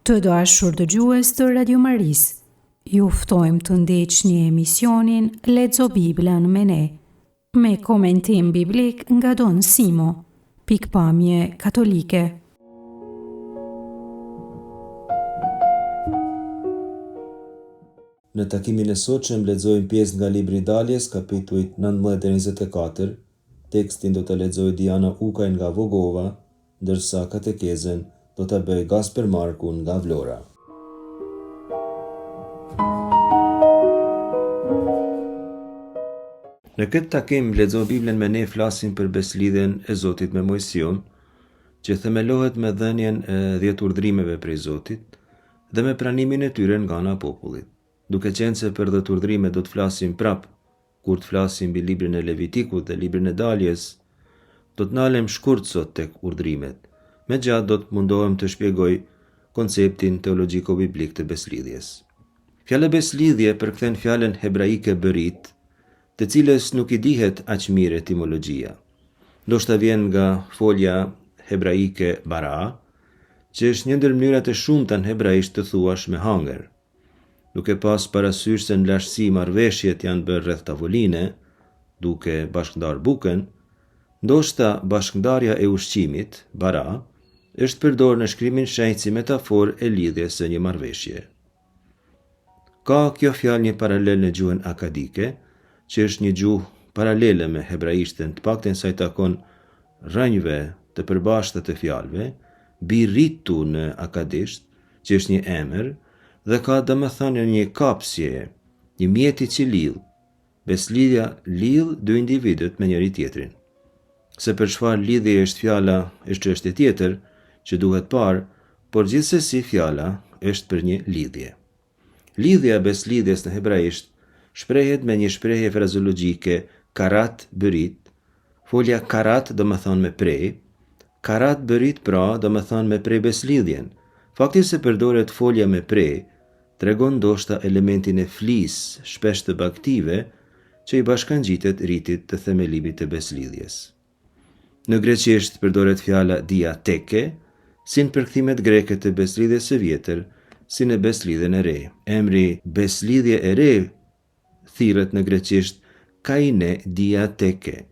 Të dashur dëgjues të Radio Maris, ju ftojmë të ndiqni emisionin Lexo Biblën me ne, me komentim biblik nga Don Simo, pikpamje katolike. Në takimin e sotshëm lexojmë pjesë nga libri i Daljes, kapitujt 19-24. Tekstin do të lexojë Diana Ukaj nga Vogova, ndërsa katekezen do të bëj Gasper Marku nga Vlora. Në këtë takim lexojmë Biblën me ne, flasim për beslidhjen e Zotit me Mojsion, që themelohet me dhënien e 10 urdhrimeve prej Zotit dhe me pranimin e tyre nga ana e popullit. Duke qenë se për 10 urdhrime do të flasim prap kur të flasim mbi librin e Levitikut dhe librin e Daljes, do të nalem shkurt sot tek urdhrimet. Megjithatë do të mundohem të shpjegoj konceptin teologjiko-biblik të beslidhjes. Fjala beslidhje përkthen fjalën hebraike berit, të cilës nuk i dihet aq mirë etimologjia. Ndoshta vjen nga folja hebraike bara, që është një ndër mënyrat e shumta në hebraisht të thuash me hangër. Duke pas parasysh se në lashësi marrëveshjet janë bërë rreth tavoline, duke bashkëndar bukën, ndoshta bashkëndarja e ushqimit, bara, është përdorur në shkrimin shenjtë si metafor e lidhjes së një marrëveshje. Ka kjo fjalë një paralel në gjuhën akadike, që është një gjuhë paralele me hebraishten, të paktën sa i takon rrënjve të përbashkëta të fjalëve, biritu në akadisht, që është një emër, dhe ka domethënë një kapsje, një mjeti që lidh. Beslidhja lidh dy individët me njëri tjetrin. Se për çfarë lidhje është fjala është çështje tjetër që duhet parë, por gjithsesi fjala është për një lidhje. Lidhja beslidhjes në hebraisht shprehet me një shprehje frazeologjike karat bërit. Folja karat do më thonë me prej, karat bërit pra do më thonë me prej beslidhjen. Fakti se përdoret folja me prej tregon ndoshta elementin e flis, shpesh të baktive, që i bashkangjitet rritit të themelimit të beslidhjes. Në greqisht përdoret fjala diateke, si në përkthimet greke të beslidhjes së vjetër, si në beslidhjen e re. Emri beslidhje e re thirret në greqisht kaine diateke.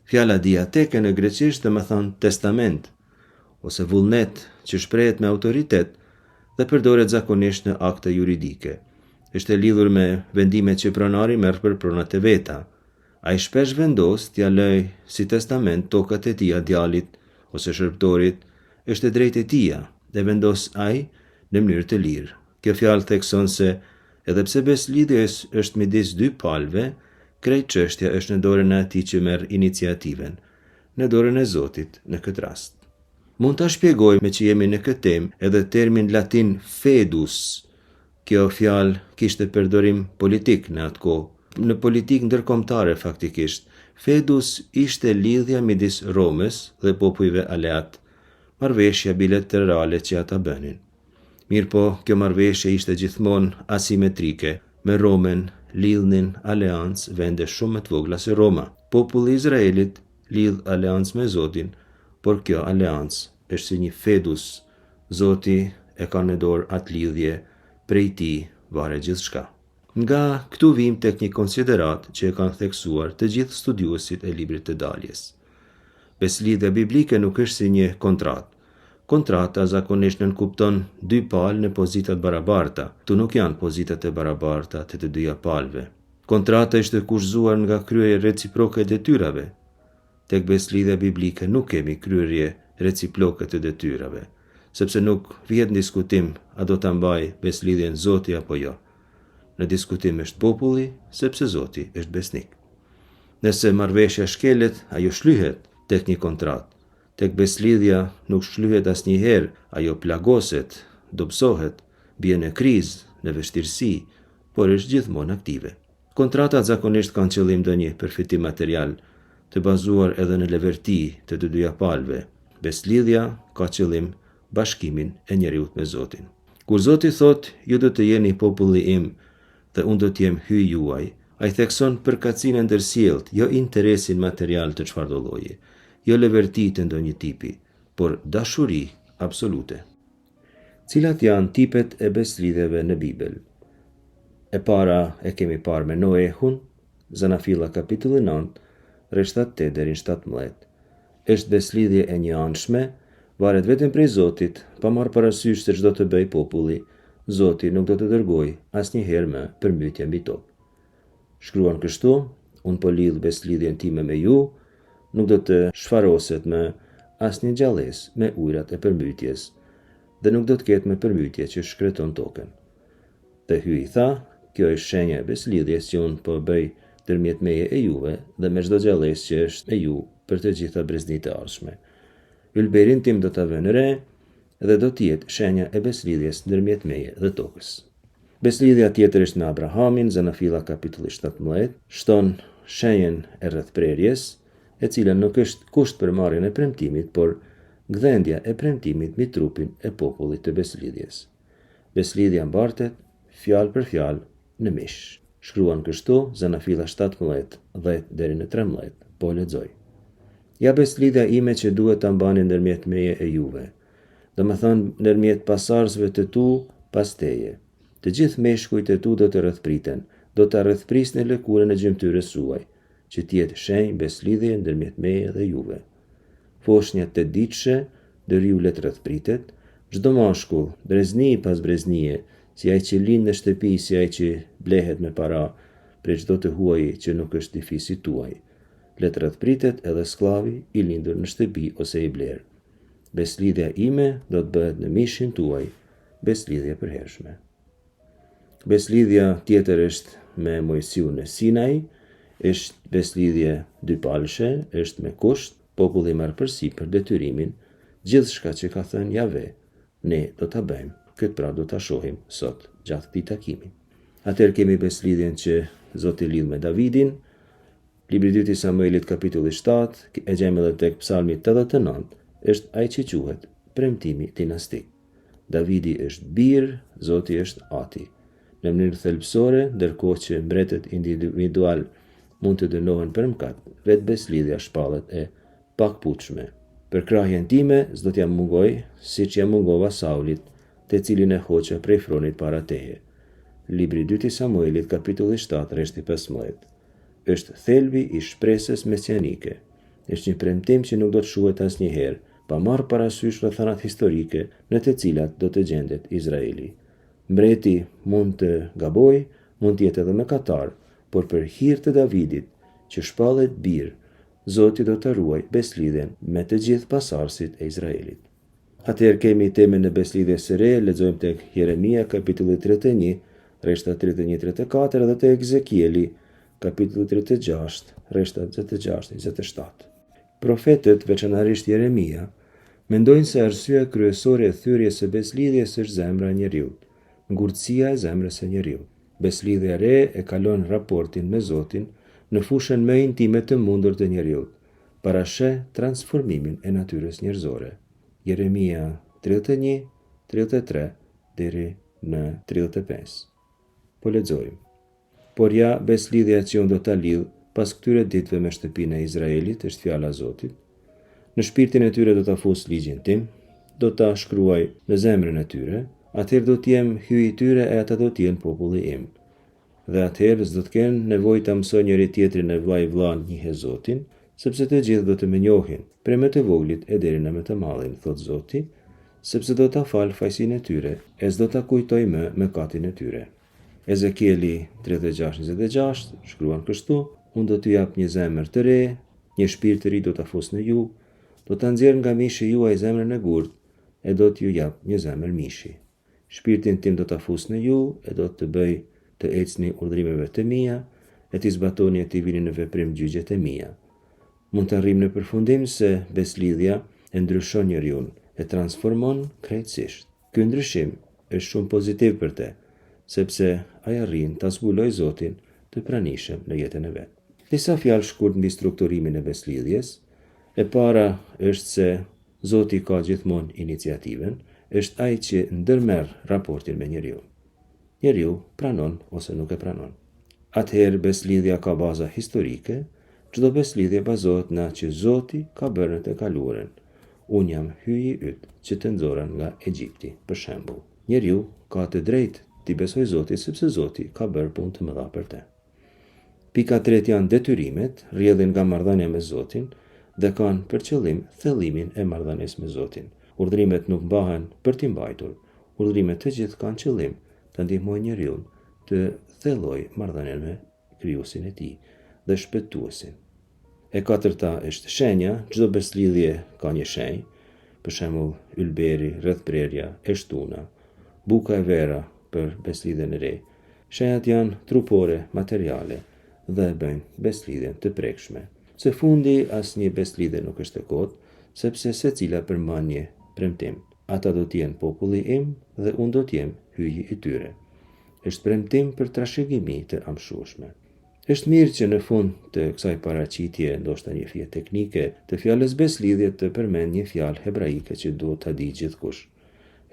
Fjala diateke në greqisht do të thonë testament ose vullnet që shprehet me autoritet dhe përdoret zakonisht në akte juridike. Është e lidhur me vendimet që pronari merr për pronat e veta. Ai shpesh vendos t'ia lëj si testament tokat e tij djalit ose shërbëtorit, është e drejtë e tij dhe vendos ai në mënyrë të lirë. Kjo fjalë thekson se edhe pse beslidhja është midis dy palëve, krejt çështja është në dorën e atij që merr iniciativen, në dorën e Zotit në këtë rast. Mund ta shpjegoj me që jemi në këtë temë edhe termin latin fedus. Kjo fjalë kishte përdorim politik në atë kohë. Në politikë ndërkombëtare faktikisht, fedus ishte lidhja midis Romës dhe popujve aleat, marrëveshja bilaterale që ata bënin. Mirëpo, kjo marrëveshje ishte gjithmonë asimetrike. Me Romën lidhnin aleancë vende shumë më të vogla se Roma. Populli i Izraelit lidh aleancë me Zotin, por kjo aleancë është si një fedus. Zoti e ka në dorë atë lidhje, prej tij varet gjithçka. Nga këtu vim tek një konsiderat që e kanë theksuar të gjithë studiuesit e librit të Daljes. Beslidhja biblike nuk është si një kontratë. Kontrata zakonisht nënkupton dy palë në pozitat barabarta. Tu nuk janë pozitat e barabarta të dyja palëve. Kontrata është e kushzuar nga kryerja reciproke e detyrave. Tek beslidhja biblike nuk kemi kryerje reciproke të detyrave, sepse nuk vjet në diskutim a do ta mbaj beslidhjen Zoti apo jo. Në diskutim është populli, sepse Zoti është besnik. Nëse marrëveshja shkelet, ajo shlyhet tek një kontratë. Tek beslidhja nuk shlyhet asnjëherë, ajo plagoset, dobësohet, bie në krizë, në vështirësi, por është gjithmonë aktive. Kontratat zakonisht kanë qëllim ndonjë përfitim material, të bazuar edhe në leverti të dyja palëve. Beslidhja ka qëllim bashkimin e njeriut me Zotin. Kur Zoti thot, ju do të jeni populli im dhe unë do t'jem hyj juaj, ai thekson përkatësinë e ndërsjellët, jo interesin material të çfarëdo lloji, jo leverti të ndonjë tipi, por dashuri absolute. Cilat janë tipet e beslidhjeve në Bibel? E para e kemi parë me Noehun, Zanafilla kapitulli 9, rreth 8 deri në 17. Është beslidhje e një anshme, varet vetëm prej Zotit, pa marrë parasysh se çdo të bëj populli, Zoti nuk do të dërgojë asnjëherë më përmbytje mbi tokë. Shkruan kështu: unë po lidh beslidhjen time me ju, nuk do të shfaroset më asnjë gjallës me ujërat e përmbytjes, dhe nuk do të ketë më përmbytje që shkreton tokën. Dhe hy i tha: kjo është shenja e beslidhjes që unë po bëj ndërmjet meje e juve dhe me çdo gjallës që është e ju për të gjitha breznitë e ardhshme. Ylberin tim do ta vë në re dhe do të jetë shenja e beslidhjes ndërmjet meje dhe tokës. Beslidhja tjetër është me Abrahamin, Zanafilla kapitulli 17, shton shenjen e rrethprerjes, e cila nuk është kusht për marrjen e premtimit, por gdhendja e premtimit mbi trupin e popullit të beslidhjes. Beslidhja mbartet fjalë për fjalë në mish. Shkruan kështu Zanafilla 17, 10 deri në 13, po lexoj. Ja beslidhja ime që duhet ta mbani ndërmjet meje e juve, domethënë ndërmjet pasarsve të tu pas teje. Të gjithë meshkujt e tu do të rrethpriten, do ta rrethprisni lëkurën e gjymtyrës suaj, që të jetë shenjë beslidhje ndërmjet meje dhe juve. Foshnja 8 ditëshe ndër ju le të rrethpritet, çdo mashkull, brezni pas breznie, si ai që lind në shtëpi, si ai që blehet me para, prej çdo të huaji që nuk është i fisit tuaj. Le të rrethpritet edhe sklavi i lindur në shtëpi ose i bler. Beslidhja ime do të bëhet në mishin tuaj, beslidhje përhershme. Beslidhja tjetër është me Mojsiu në Sinai, është beslidhje dypalëshe, është me kusht, populli marr përsipër detyrimin, gjithçka që ka thënë Jave, ne do ta bëjmë. Këtë pra do ta shohim sot gjatë këtij takimi. Atëherë kemi beslidhjen që Zoti lidh me Davidin. Libri 2 i Samuelit kapitulli 7, e gjejmë edhe tek Psalmi 89, është ai që quhet premtimi dinastik. Davidi është bir, Zoti është ati. Në mënyrë thelbësore, ndërkohë që mbretët individual mund të dënohen për mëkat, vetë beslidhja shpallet e pakputshme. Për krahjen time, s'do t'ja mungoj, siç ja mungova Saulit, te cilin e hoqa prej fronit para teje. Libri 2 i Samuelit kapitulli 7, rreth 15. Është thelbi i shpresës mesianike. Është një premtim që nuk do të shuhet asnjëherë, pa marrë parasysh rrethanat historike në të cilat do të gjendet Izraeli. Mbreti mund të gabojë, mund të jetë edhe mëkatar, por për hir të Davidit, që shpallet bir, Zoti do të ruaj beslidhjen me të gjithë pasardhësit e Izraelit. Atëherë kemi temën e beslidhjes së re, lexojmë tek Jeremia kapitulli 31, rrethta 31-34 dhe tek Ezekieli kapitulli 36, rrethta 26-27. Profetët, veçanërisht Jeremia, mendojnë se arsyeja kryesore e thyrjes së beslidhjes është zemra e njeriut, ngurtësia e zemrës së njeriut. Beslidhja e re e kalon raportin me Zotin në fushën më intime të mundur të njeriut, parashë transformimin e natyrës njerëzore. Jeremia 31, 33 deri në 35. Po lexojmë. Por ja beslidhja që unë do ta lidh pas këtyre ditëve me shtëpinë e Izraelit, është fjala e Zotit. Në shpirtin e tyre do ta fus ligjin tim, do ta shkruaj në zemrën e tyre, atëherë do të jem hyj i tyre e ata do të jenë populli im. Dhe atëherë s'do të kenë nevojë ta mësoj njëri tjetrin e vllai vllan njihe Zotin, sepse të gjithë do të më njohin, prej më të voglit e deri në më të madhin, thot Zoti, sepse do ta fal fajsinë e tyre, e s'do ta kujtoj më mëkatin e tyre. Ezekieli 36:26 shkruan kështu: unë do t'ju jap një zemër të re, një shpirt të ri do ta fus në ju, do ta nxjerr nga mishi juaj zemrën e gurt, e do t'ju jap një zemër mishi. Shpirtin tim do ta fus në ju, e do të bëj të ecni urdhrimeve të mia, e t'i zbatoni e t'i vini në veprim gjygjet e mia. Mund të arrijmë në përfundim se beslidhja e ndryshon njeriun, e transformon krejtësisht. Ky ndryshim është shumë pozitiv për te, sepse ai arrin ta zbuloj Zotin të pranishëm në jetën e vet. Disa fjalë shkurt mbi strukturimin e beslidhjes. E para është se Zoti ka gjithmonë iniciativën, është ai që ndërmerr raportin me njeriu. Njeriu pranon ose nuk e pranon. Atëherë beslidhja ka baza historike. Çdo beslidhje bazohet në që Zoti ka bërë në të kaluarën. unë jam hyji yt që të nxorën nga Egjipti, për shembull. Njeriu ka të drejtë t'i besoj Zotit sepse Zoti ka bërë punë të mëdha për te. Pika 3 janë detyrimet, rrjedhin nga marrëdhënia me Zotin dhe kanë për qëllim thellimin e marrëdhënies me Zotin. Urdhrimet nuk mbahen për t'i mbajtur. Urdhrimet të gjithë kanë qëllim të ndihmojnë njeriu të thellojë marrëdhënien me Krijuesin e tij dhe shpëtuesin. E 4 është shenja, çdo beslidhje ka një shenjë, për shembull ylberi, rrethprerja, e shtuna, buka e vera për beslidhjen e re. Shenjat janë trupore, materiale dhe bëjnë beslidhjen të prekshme. Së fundi asnjë beslidhje nuk është e kotë, sepse secila përmban një premtim. Ata do t'jenë populli im dhe unë do t'jem hyji i tyre. Është premtim për trashëgimi të amshueshme. Është mirë që në fund të kësaj paraqitje, ndoshta një fije teknike, të fjalës beslidhje të përmend një fjalë hebraike që duhet ta di gjithkush.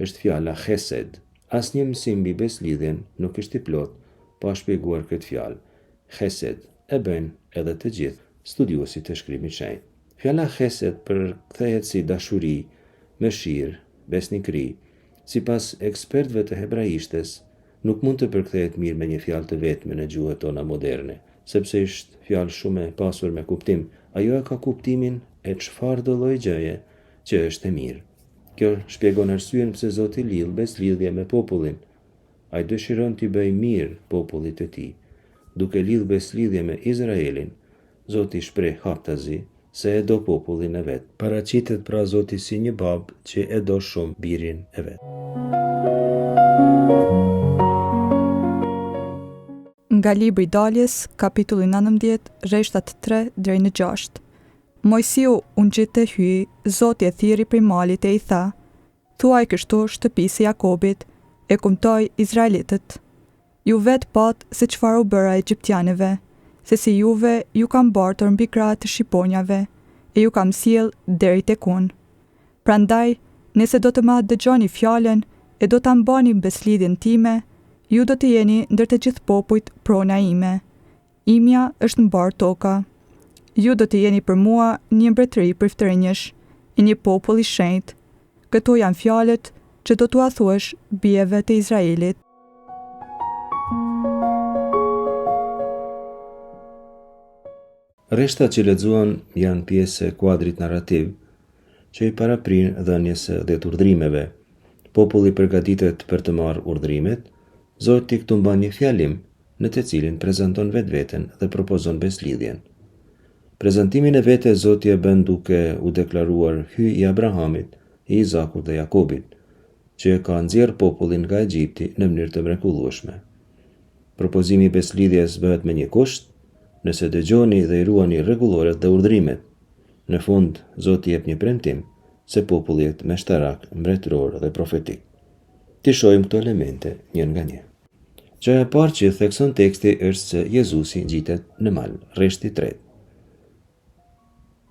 Është fjala chesed. Asnjë mësim mbi beslidhjen nuk është i plot pa shpjeguar këtë fjalë. Chesed e bëjnë edhe të gjithë studiuesit të Shkrimit të Shenjtë. Fjala chesed përkthehet si dashuri, mëshirë, besnikëri. Sipas ekspertëve të hebraishtes, nuk mund të përkthehet mirë me një fjalë të vetme në gjuhën tona moderne, sepse është fjalë shumë e pasur me kuptim. Ajo e ka kuptimin e çfarëdo lloj gjëje që është e mirë. Kjo shpjegon arsyen pse Zoti lidh beslidhje me popullin. Ai dëshiron t'i bëjë mirë popullit të tij. Duke lidh beslidhje me Izraelin, Zoti shpreh haptazi se e do popullin e vet. Paraqitet pra Zoti si një bab që e do shumë birin e vet. Nga libri i Daljes, kapitulli 19, rreshtat 3 deri në 6. Mojsiu u ngjit e hyi, Zoti e thirri prej malit e i tha: "Thuaj kështu shtëpisë Jakobit, e kumtoj Izraelitët. Ju vet pat se çfarë u bëra egjiptianëve, se si juve ju kam bartur mbi krahët e shqiponjave, e ju kam sjell deri tek unë. Prandaj, nëse do të ma dëgjoni fjalën e do ta mbani beslidhjen time, ju do të jeni ndër të gjithë popujt prona ime. Imja është mbar toka. Ju do të jeni për mua një mbretëri priftërinjësh, e një popull i shenjtë. Këto janë fjalët që do t'ua thuash bijeve të Izraelit." Rreshtat që lexuan janë pjesë e kuadrit narrativ që i paraprin dhënies së 10 urdhrimeve. Populli përgatitet për të marrë urdhrimet. Zoti këtu mban një fjalim në të cilin prezanton vetveten dhe propozon beslidhjen. Prezantimin e vete Zoti e bën duke u deklaruar hyj i Abrahamit, i Izakut dhe Jakobit, që e ka nxjerr popullin nga Egjipti në mënyrë të mrekullueshme. Propozimi i beslidhjes bëhet me një kusht: nëse dëgjoni dhe i ruani rregulloret dhe urdhrimet. Në fund, Zoti jep një premtim se populli jetë meshtarak, mbretëror dhe profetik. Ti shohim këto elemente njën nga një. Gjëja e parë që thekson teksti është se Jezusi ngjitet në mal, rreshti 3.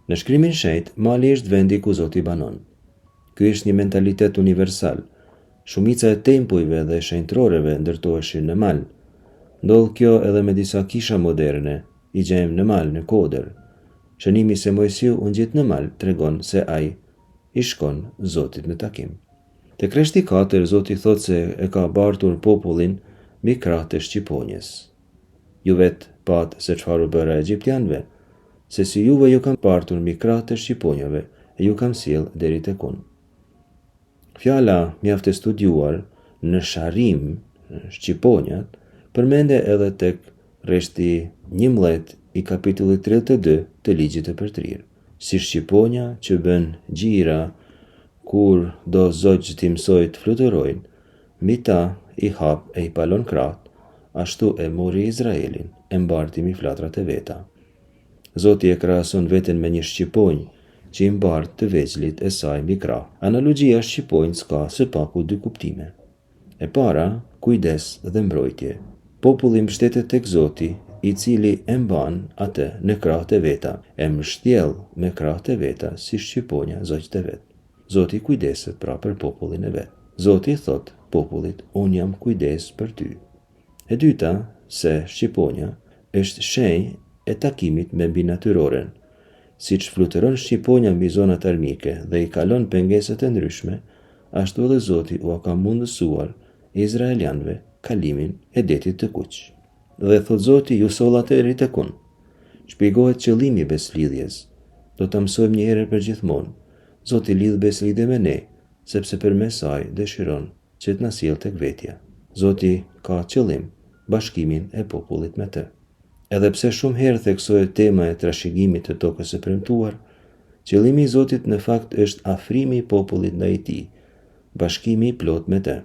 Në Shkrimin e Shenjtë, mali është vendi ku Zoti banon. Ky është një mentalitet universal. Shumica e tempujve dhe shenjtroreve ndërtoheshin në mal. Ndodh kjo edhe me disa kisha moderne, i gjejmë në mal në Kodër. Shënimi se Mojsiu u ngjit në mal tregon se ai i shkon Zotit në takim. Te rreshti 4, Zoti thot se e ka bartur popullin mbi krahët e shqiponjes. Ju vet pat se çfarë u bëra egjiptianëve, se si juve ju kam bartur mbi krahët e shqiponjave e ju kam sjell deri tek unë. Fjala mjaft e studiuar në Sharim, shqiponjat, përmende edhe tek rreshti 11 i kapitullit 32 të ligjit të përtrirë. Si shqiponja që bën gjira kur do zogj t'i mësoj të fluturojnë, mbi ta i hap e i palon krahët, ashtu e mori Izraelin, e mbarti mbi flatrat e veta. Zoti e krahason veten me një shqiponjë që i mbart të veçlit e saj mbi krah. Analogjia shqiponjës ka së paku 2 kuptime. E para, kujdes dhe mbrojtje. Populli mbështetet tek Zoti, i cili e mban atë në krahët e veta, e mbështjell me krahët e veta si shqiponja zogjt e vet. Zoti kujdeset pra për popullin e vet. Zoti thot popullit: unë jam kujdes për ty. E dyta, se shqiponja është shenjë e takimit me mbinatyroren. siç fluturon shqiponja mbi zonat armike dhe i kalon pengesat e ndryshme, ashtu edhe Zoti u ka mundësuar izraelianëve kalimin e detit të Kuq. Dhe thot Zoti, ju sollat e ritekun. Shpjegohet qëllimi i beslidhjes. Do ta mësojmë një herë për gjithmonë. Zoti lidh beslidhje me ne, sepse përmes saj dëshiron që të na sjellë tek vetja. Zoti ka qëllim bashkimin e popullit me të. Edhe pse shumë herë theksohet tema e trashëgimit të tokës së premtuar, qëllimi i Zotit në fakt është afrimi i popullit ndaj tij, bashkimi i plot me të.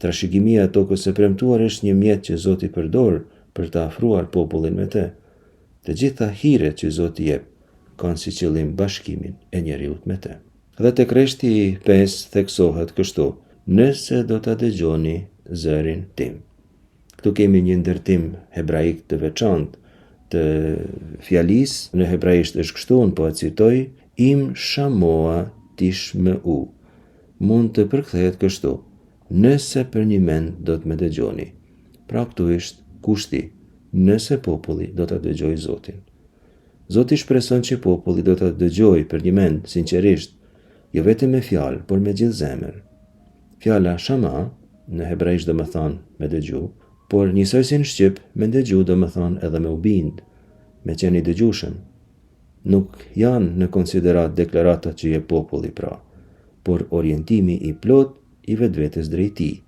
Trashëgimia e tokës së premtuar është një mjet që Zoti përdor për të afruar popullin me të. Të gjitha hiret që Zoti jep kanë si qëllim bashkimin e njeriut me të. Dhe tek rreshti 5 theksohet kështu: nëse do ta dëgjoni zërin tim. Këtu kemi një ndërtim hebraik të veçantë të fjalisë. Në hebraisht është kështu, unë po e citoj: im shamoa tishmeu. Mund të përkthehet kështu: nëse për një mend do të më dëgjoni. Pra këtu është kushti, nëse populli do ta dëgjojë Zotin. Zoti shpreson që populli do ta dëgjojë për një mend sinqerisht, jo vetëm me fjalë, por me gjithë zemër. Fjala shama në hebraisht do të thonë me dëgju, por njësoj si në shqip me dëgju do të thonë edhe me u bind, me qenë i dëgjueshëm. Nuk janë në konsiderat deklaratat që jep populli pra, por orientimi i plot i vetvetes drejt tij.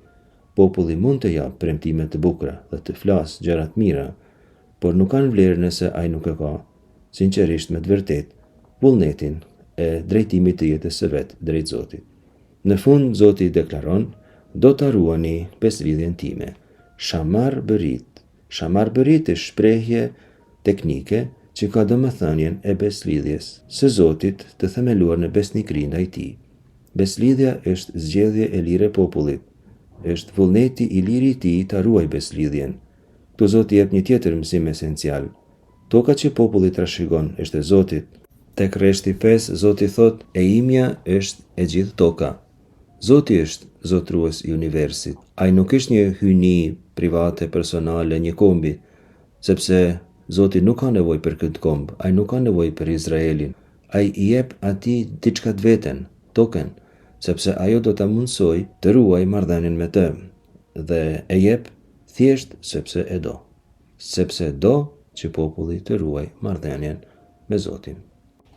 Populli mund të jap premtime të bukura dhe të flasë gjëra të mira, por nuk kanë vlerë nëse ai nuk e ka sinqerisht me të vërtet vullnetin e drejtimit të jetës së vet drejt Zotit. Në fund Zoti deklaron: do ta ruani beslidhjen time. Shamar bërit. Shamar bërit është shprehje teknike që ka domethënien e beslidhjes së Zotit të themeluar në besnikëri ndaj tij. Beslidhja është zgjedhje e lirë e popullit. Është vullneti i liri i tij ta ruaj beslidhjen. Këtu Zoti jep një tjetër mësim esencial. Toka që populli trashëgon është e Zotit. Tek rreshti 5 Zoti thot: e imja është e gjithë toka. Zoti është zotrues i universit. Ai nuk është një hyjni private, personale, një kombi, sepse Zoti nuk ka nevojë për këtë komb, ai nuk ka nevojë për Izraelin. Ai i jep atij diçka të veten, tokën, sepse ajo do ta mundsoj të ruaj marrëdhënien me të, dhe e jep thjesht sepse e do. Sepse do që populli të ruaj marrëdhënien me Zotin.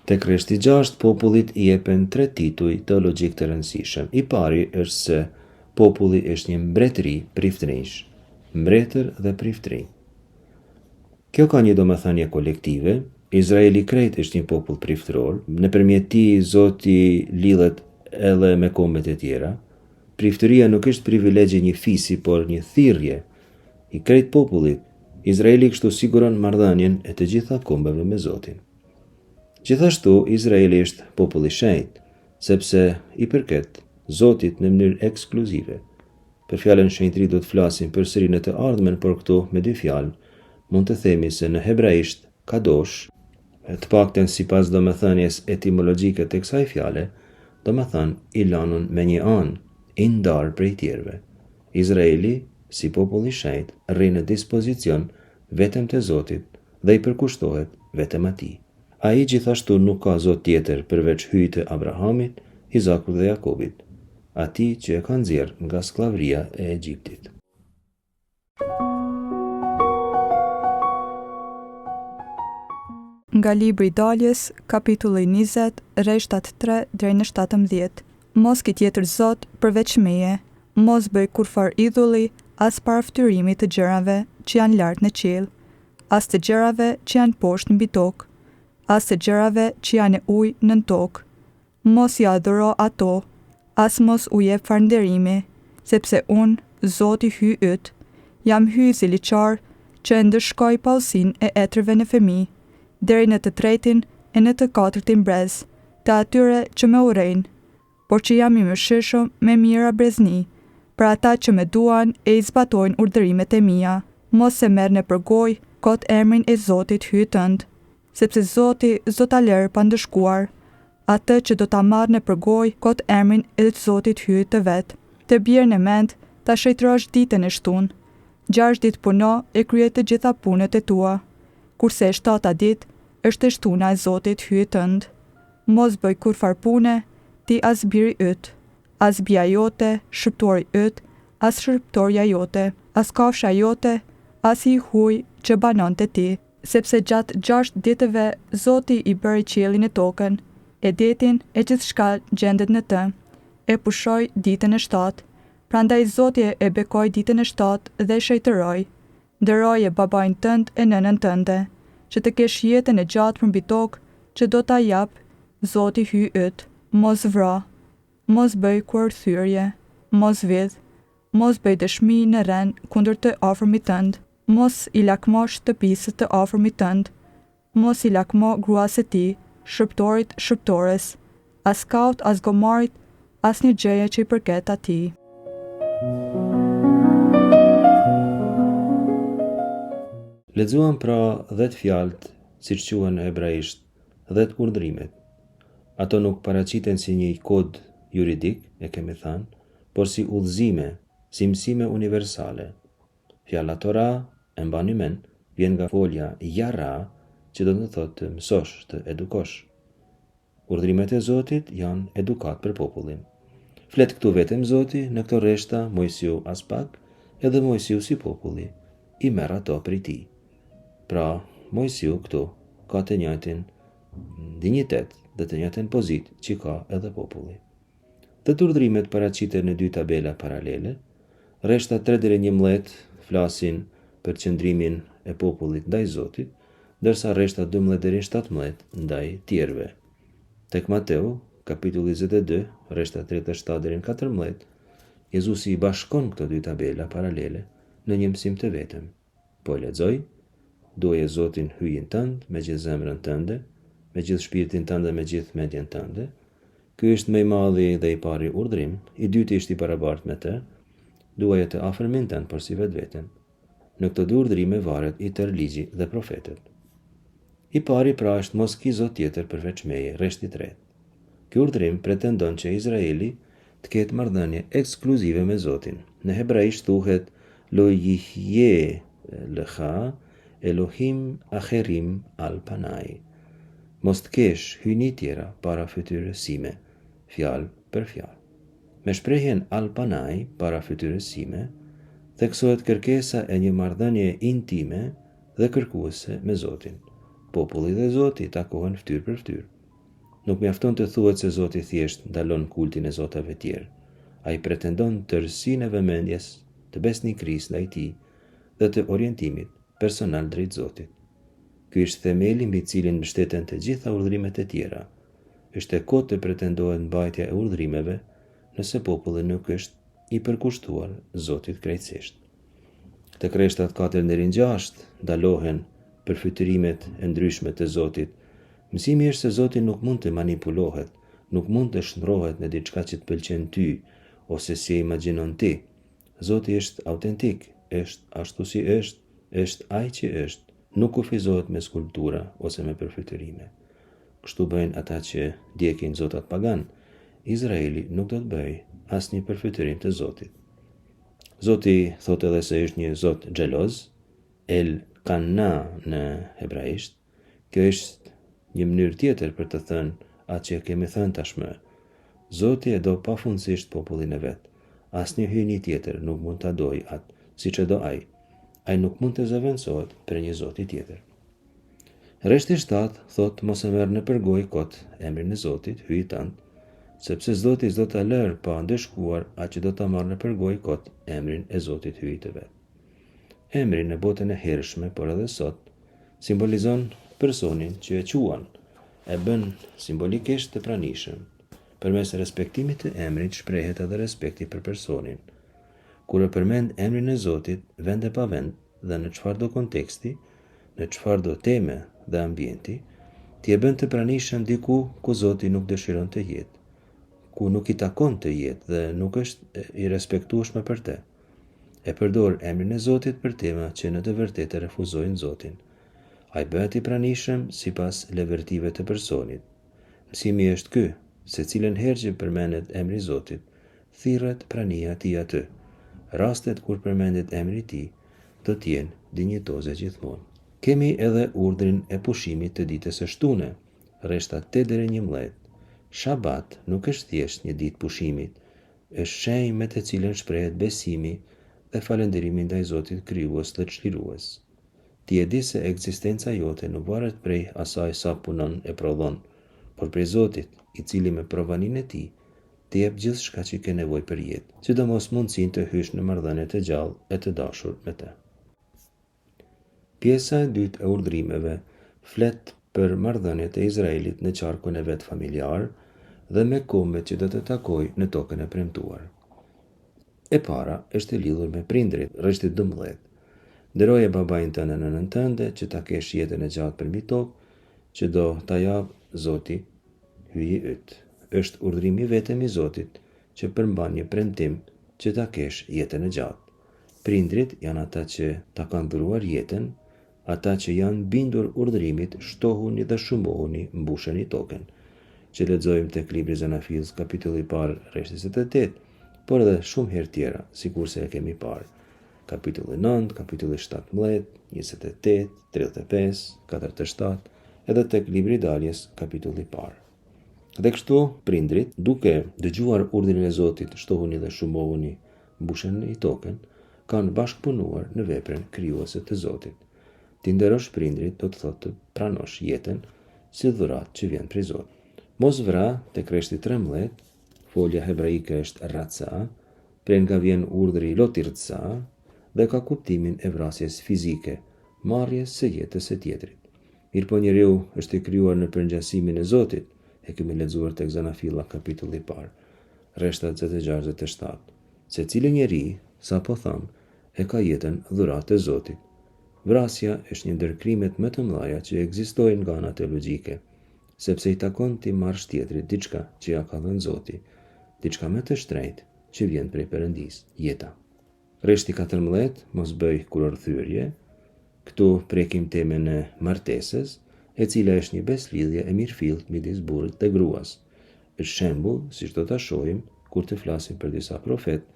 Tek rreshti 6 popullit i jepen 3 tituj teologjik të rëndësishëm. I pari është se populli është një mbretëri priftërinjsh, mbretër dhe priftërinj. Kjo ka një domethënie kolektive. Izraeli krejt është një popull priftëror, nëpërmjet tij Zoti lidhet edhe me kombet e tjera. Priftëria nuk është privilegje një fisi, por një thirrje i krejt popullit. Izraeli kështu siguron marrëdhënien e të gjitha kombeve me Zotin. Gjithashtu, Izraeli është popull i shenjtë, sepse i përket Zotit në mënyrë ekskluzive. Për fjalën shenjtëri do të flasim përsëri në të ardhmen, por këtu me 2 fjalë mund të themi se në hebraisht kadosh, të paktën sipas domethënies etimologjike të kësaj fjale, domethën i lanun me një anë, i ndar prej tjerëve. Izraeli, si popull i shenjtë, rri në dispozicion vetëm te Zoti dhe i përkushtohet vetëm atij. Ai gjithashtu nuk ka Zot tjetër përveç hyjtë të Abrahamit, Izakut dhe Jakobit, atij që e ka nxjerrë nga skllavëria e Egjiptit. Nga libri i Daljes, kapitulli 20, rreshtat 3 deri në 17. Mos ki tjetër Zot përveç meje, mos bëj kurfar idhulli, as paraftyrimi të gjërave që janë lart në qiell, as të gjërave që janë poshtë mbi tokë, as të gjërave që janë e ujë nën tokë. Mos i adhuro ato, as mos u jep falënderimi, sepse unë, Zoti hy yt, jam hyjzi liçar që e ndëshkoj pallësinë e etërve në fëmijë, deri në të tretin e në të katërtin brez, të atyre që me urrejnë, por që jam i mëshirshëm me mira brezni, për ata që me duan e i zbatojnë urdhërimet e mia. Mos e merr në përgojë kot emrin e Zotit hyj tënd, sepse Zoti s'do ta lërë pa ndëshkuar atë që do ta marrë në përgojë kot emrin e Zotit hyj të vet. Të bjerë në mend ta shëjtrosh ditën e shtunë, 6 ditë puno e krye të gjitha punët e tua, kurse e 7-ta ditë është e shtuna e Zotit hyj tënd. Mos bëj kur farpune, ti as biri yt, as bia jote, shërptori yt, as shërptorja jote, as kafsha jote, as i huj që banon të ti, sepse gjatë 6 ditëve Zoti i bëri qiellin e tokën, e detin e gjithçka gjendet në të, e pushoi ditën e 7. Prandaj Zoti e bekoi ditën e 7 dhe e shejtëroi. Nderoje babain tënd e nënën tënde, që të kesh jetën e gjatë përmbi tokë që do ta jap Zoti hyj yt. Mos vra, mos bëj kurorthyrje, mos vidh, mos bëj dëshmi në rend kundër të afërmit tënd, mos i lakmo shtëpisë të afërmit tënd, mos i lakmo gruas së tij, shërptorit, shërptores, as kaut, as gomarit, as një gjëje që i përket atij. Lexuam pra 10 fjalët, siç quhen në hebraisht, 10 urdhrimet. Ato nuk paraqiten si një kod juridik, e kemi thënë, por si udhëzime, si mësime universale. Fjala Torah, e mbani mend, vjen nga folja yara, që do të thotë të mësosh, të edukosh. Urdhrimet e Zotit janë edukat për popullin. Flet këtu vetëm Zoti, në këto rreshta Mojsiu as pak, edhe Mojsiu si populli i merr ato prej tij. Pra, Mojsiu këtu ka të njëjtin dinjitet dhe të njëjtën pozitë që ka edhe populli. Të urdhrimet paraqiten në 2 tabela paralele. Rreshta 3 deri në 11 flasin për qëndrimin e popullit ndaj Zotit, ndërsa rreshta 12 deri në 17 ndaj tjerëve. Tek Mateu, kapitulli 22, rreshta 37 deri në 14, Jezusi i bashkon këto 2 tabela paralele në një mësim të vetëm. Po lexoj: Doje Zotin hyjin tënd me gjithë zemrën tënde, me gjithë shpirtin tënd dhe me gjithë mendjen tënde. Ky është më i madhi dhe i pari urdhrim, i dyti është i barabartë me të: duaje të afërmin tënd për si vetveten. Në këto 2 urdhrime varet i tërë ligji dhe profetët. I pari pra është mos ki zot tjetër përveç meje, rreshti 3. Ky urdhrim pretendon që Izraeli të ketë marrëdhënie ekskluzive me Zotin. Në hebraisht thuhet lo yihye lecha Elohim acherim al panai. Mos të kesh hyjni tjera para fytyrës sime, fjalë për fjalë. Me shprehjen al panai para fytyrës sime, theksohet kërkesa e një marrëdhënie intime dhe kërkuese me Zotin. Populli dhe Zoti takohen fytyrë për fytyrë. Nuk mjafton të thuhet se Zoti thjesht ndalon kultin e zotave tjerë. Ai pretendon tërësinë e vëmendjes të besnikërisë ndaj tij dhe të orientimit personal drejt Zotit. Ky është themeli mbi cilin mbështeten të gjitha urdhrimet e tjera. Është e kotë të pretendohet mbajtja e urdhrimeve nëse populli nuk është i përkushtuar Zotit krejtësisht. Tek rreshtat 4 deri në 6 ndalohen përfytyrimet e ndryshme të Zotit. Mësimi është se Zoti nuk mund të manipulohet, nuk mund të shndrohet në diçka që të pëlqen ty ose si e imagjinon ti. Zoti është autentik, është ashtu si është ai që është. Nuk kufizohet me skulptura ose me përfytyrime. Kështu bëjnë ata që djekin zotat pagan. Izraeli nuk do të bëj asnjë përfytyrim të Zotit. Zoti thot edhe se është një Zot xheloz, el kanna në hebraisht. Kjo është një mënyrë tjetër për të thënë atë që kemi thënë tashmë. Zoti e do pafundësisht popullin e vet. Asnjë hyjni tjetër nuk mund ta dojë atë siç e do ai. Ai nuk mund të zëvendësohet për një Zoti tjetër. Rreshti 7 thot mos e merr në përgojë kot emrin e Zotit, hyj tënd, sepse Zoti s'do ta lërë pa ndeshkuar atë që do ta marrë në përgojë kot emrin e Zotit hyj të vet. Emri në botën e hershme, por edhe sot, simbolizon personin që e quan, e bën simbolikisht të pranishëm. Përmes respektimit të emrit shprehet edhe respekti për personin. Kur e përmend emrin e Zotit, vend e pa vend dhe në çfarëdo konteksti, në çfarëdo teme dhe ambienti, ti e bën të pranishëm diku ku Zoti nuk dëshiron të jetë, ku nuk i takon të jetë dhe nuk është i respektueshme për të. E përdor emrin e Zotit për tema që në të vërtetë refuzojnë Zotin. Ai bëhet i pranishëm sipas levertive të personit. Mësimi është ky, se cilën herë që përmendet emri i Zotit, thirret prania e tij aty. Rastet kur përmendet emri i tij do të jenë dinjitoze gjithmonë. Kemi edhe urdhrin e pushimit të ditës së shtune, rreshta 8-11. Shabat nuk është thjesht një ditë pushimit, është shenjë me të cilën shprehet besimi dhe falënderimi ndaj Zotit krijues dhe çlirues. Ti e di se ekzistenca jote nuk varet prej asaj sa punon e prodhon, por prej Zotit, i cili me provaninë e tij të jep gjithçka që ke nevojë për jetë, sidomos mundësinë të hysh në marrëdhënie të gjallë e të dashur me të. Pjesa e dytë e urdhrimeve flet për marrëdhëniet e Izraelit në qarkun e vet familjar dhe me kombet që do të takojë në tokën e premtuar. E para është e lidhur me prindrit, rreshti 12. Nderoje babain tënë në nënën tënde që ta kesh jetën e gjatë përmbi tokë, që do ta jap Zoti, hyji yt. Është urdhrimi vetëm i Zotit që përmban një premtim që ta kesh jetën e gjatë. Prindrit janë ata që ta kanë dhuruar jetën, ata që janë bindur urdhrimit, shtohuni dhe shumohuni, mbusheni tokën. Që lexojmë tek libri Zanafills, kapitulli i parë, rreshti 28, por edhe shumë herë tjera, sikurse e kemi parë. Kapitulli 9, kapitulli 17, 28, 35, 47, edhe tek libri i Daljes, kapitulli i parë. Dhe kështu, prindrit, duke dëgjuar urdhrin e Zotit, shtohuni dhe shumohuni, mbusheni tokën, kanë bashkëpunuar në veprën krijuese të Zotit. Ti nderosh prindrit do të thotë të pranosh jetën si dhuratë që vjen prej Zotit. Mos vra, tek rreshti 13, folja hebraike është ratsa, prej nga vjen urdhri lotirtsa dhe ka kuptimin e vrasjes fizike, marrjes së jetës së tjetrit. Mirpo njeriu është i krijuar në përngjasimin e Zotit, e kemi lexuar tek Zanafilla kapitulli i parë, rreshtat 26-27. Secili njeri, sapo tham, e ka jetën dhuratë e Zotit. Vrasja është një ndër krimet më të mëdha që ekzistojnë nga ana teologjike, sepse i takon ti marrësh tjetrit diçka që ja ka dhënë Zoti, diçka më të shtrenjtë që vjen prej Perëndis, jeta. Rreshti 14, mos bëj kurorthyrje. Këtu prekim temën e martesës, e cila është një beslidhje e mirëfillt midis burrit dhe gruas. Është shembull, siç do ta shohim kur të flasim për disa profet,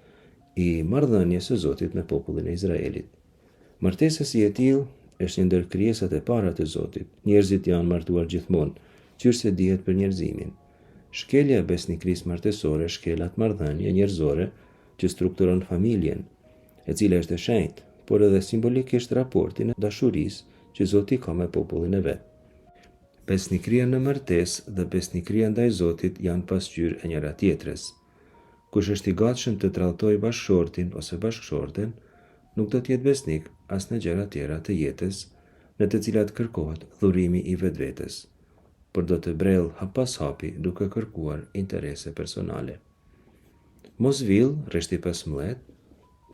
i marrëdhënies së Zotit me popullin e Izraelit. Martesa si e tillë është një ndër krijesat e para të Zotit. Njerëzit janë martuar gjithmonë, qysh se dihet për njerëzimin. Shkelja e besnikërisë martesore shkelat marrëdhënie njerëzore që strukturon familjen, e cila është e shenjtë, por edhe simbolikisht raportin e dashurisë që Zoti ka me popullin e vet. Besnikëria në martesë dhe besnikëria ndaj Zotit janë pasqyrë e njëra tjetrës. Kush është i gatshëm të tradhtojë bashkëshortin ose bashkëshorten, nuk do të jetë besnik as në gjëra tjera të jetës, në të cilat kërkohet dhurimi i vetvetes, por do të brellë hap pas hapi duke kërkuar interese personale. Mos vill, rreshti 15,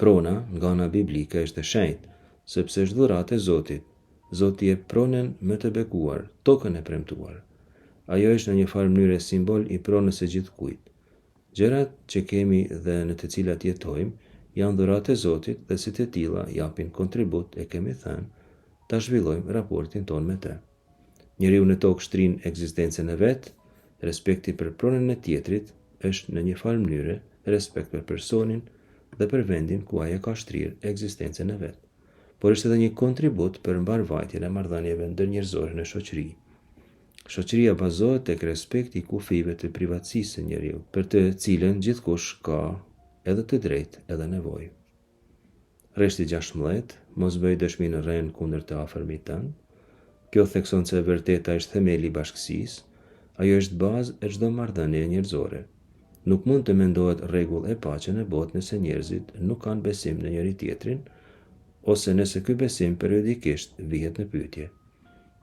prona nga ana biblike është e shenjtë, sepse është dhuratë e Zotit. Zoti jep pronën më të bekuar, tokën e premtuar. Ajo është në një farë mënyrë simbol i pronës së gjithkujt. Gjërat që kemi dhe në të cilat jetojmë janë dhuratë e Zotit dhe si të tilla japin kontribut, e kemi thënë, ta zhvillojmë raportin tonë me të. Njeriu në tokë shtrin ekzistencën e vet, respekti për pronën e tjetrit është në një farë mënyrë respekt për personin dhe për vendin ku ai e ka shtrirë ekzistencën e vet. Por është edhe një kontribut për mbarvajtjen e marrëdhënieve ndërnjerëzore në shoqëri. Shoqëria bazohet tek respekti i kufive të privatësisë së njeriu, për të cilën gjithkush ka edhe të drejtë edhe nevojë. Rreshti 16, mos bëj dëshmi në rren kundër të afërmit tënd. Kjo thekson se vërteta është themeli i bashkësisë, ajo është bazë e çdo marrëdhënie njerëzore. Nuk mund të mendohet rregull e paqe në botë nëse njerëzit nuk kanë besim në njëri tjetrin, ose nëse ky besim periodikisht vihet në pyetje.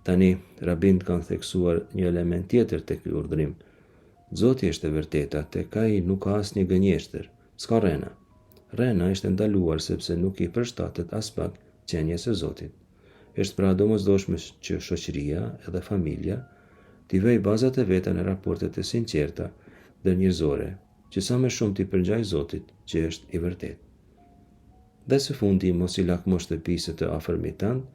Tani, rabint kanë theksuar një element tjetër të ky urdhrim. Zoti është e vërteta, tek ai nuk ka asnjë gënjeshtër, s'ka rrena. Rrena është ndaluar sepse nuk i përshtatet as pak qenies së Zotit. Është pra domosdoshme që shoqëria edhe familja t'i vejë bazat e veta në raportet e sinqerta ndërnjerëzore, që sa më shumë t'i përngjajë Zotit, që është i vërtetë. Dhe së fundi, mos i lakmo shtëpisë të afërmit tënd,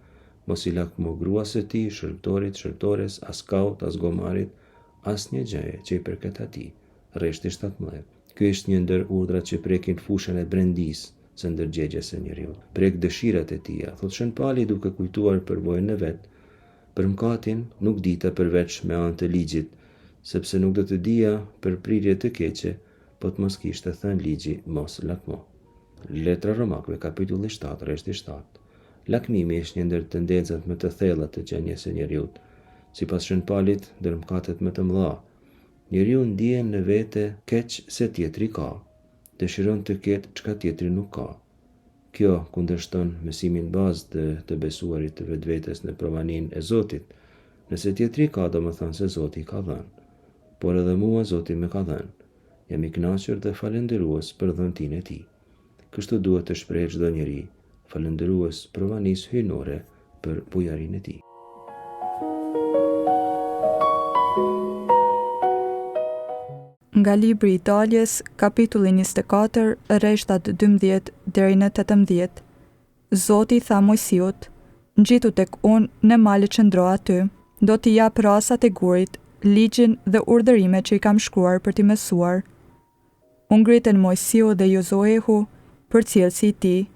mos i lakmo gruas së tij, shërbëtorit, shërbëtores, as kaut, as gomarit, asnjë gjëje që i përket atij. Rreshti 17. Ky është një ndër urdhrat që prekin fushën e brendisë, së ndërgjegjes së njeriut. Prek dëshirat e tija, thot Shën Pali duke kujtuar përvojën e vet. Për mëkatin nuk dita përveç me anë të ligjit, sepse nuk do të dija për prirje të keqe, po të mos kishte thënë ligji mos lakmo. Letra Romakëve, kapitulli 7, rreshti 7. Lakmimi është një ndër tendencat më të thella të gjendjes së njeriut. Sipas Shën Palit, ndër mëkatet më të mëdha, njeriu ndihen në vete keq se tjetri ka, dëshiron të ketë çka tjetri nuk ka. Kjo kundërshton mësimin bazë të besuarit të vetvetes në provaninë e Zotit. Nëse tjetri ka, do më thënë se Zoti ka dhënë, por edhe mua Zoti më ka dhënë. Jam i kënaqur dhe falënderues për dhëntinë e tij. Kështu duhet të shprehë çdo njeri, falënderues provanisë hyjnore për bujarinë e tij. Nga libri i Daljes, kapitulli 24, rreshtat 12 deri në 18. Zoti tha Mojsiut: "Ngjitu tek unë në malë që ndro aty, do t'i jap rasat e gurit, ligjin dhe urdhërimet që i kam shkruar për t'i mësuar." U ngritën Mojsiu dhe Jozuehu për cilësi i tij.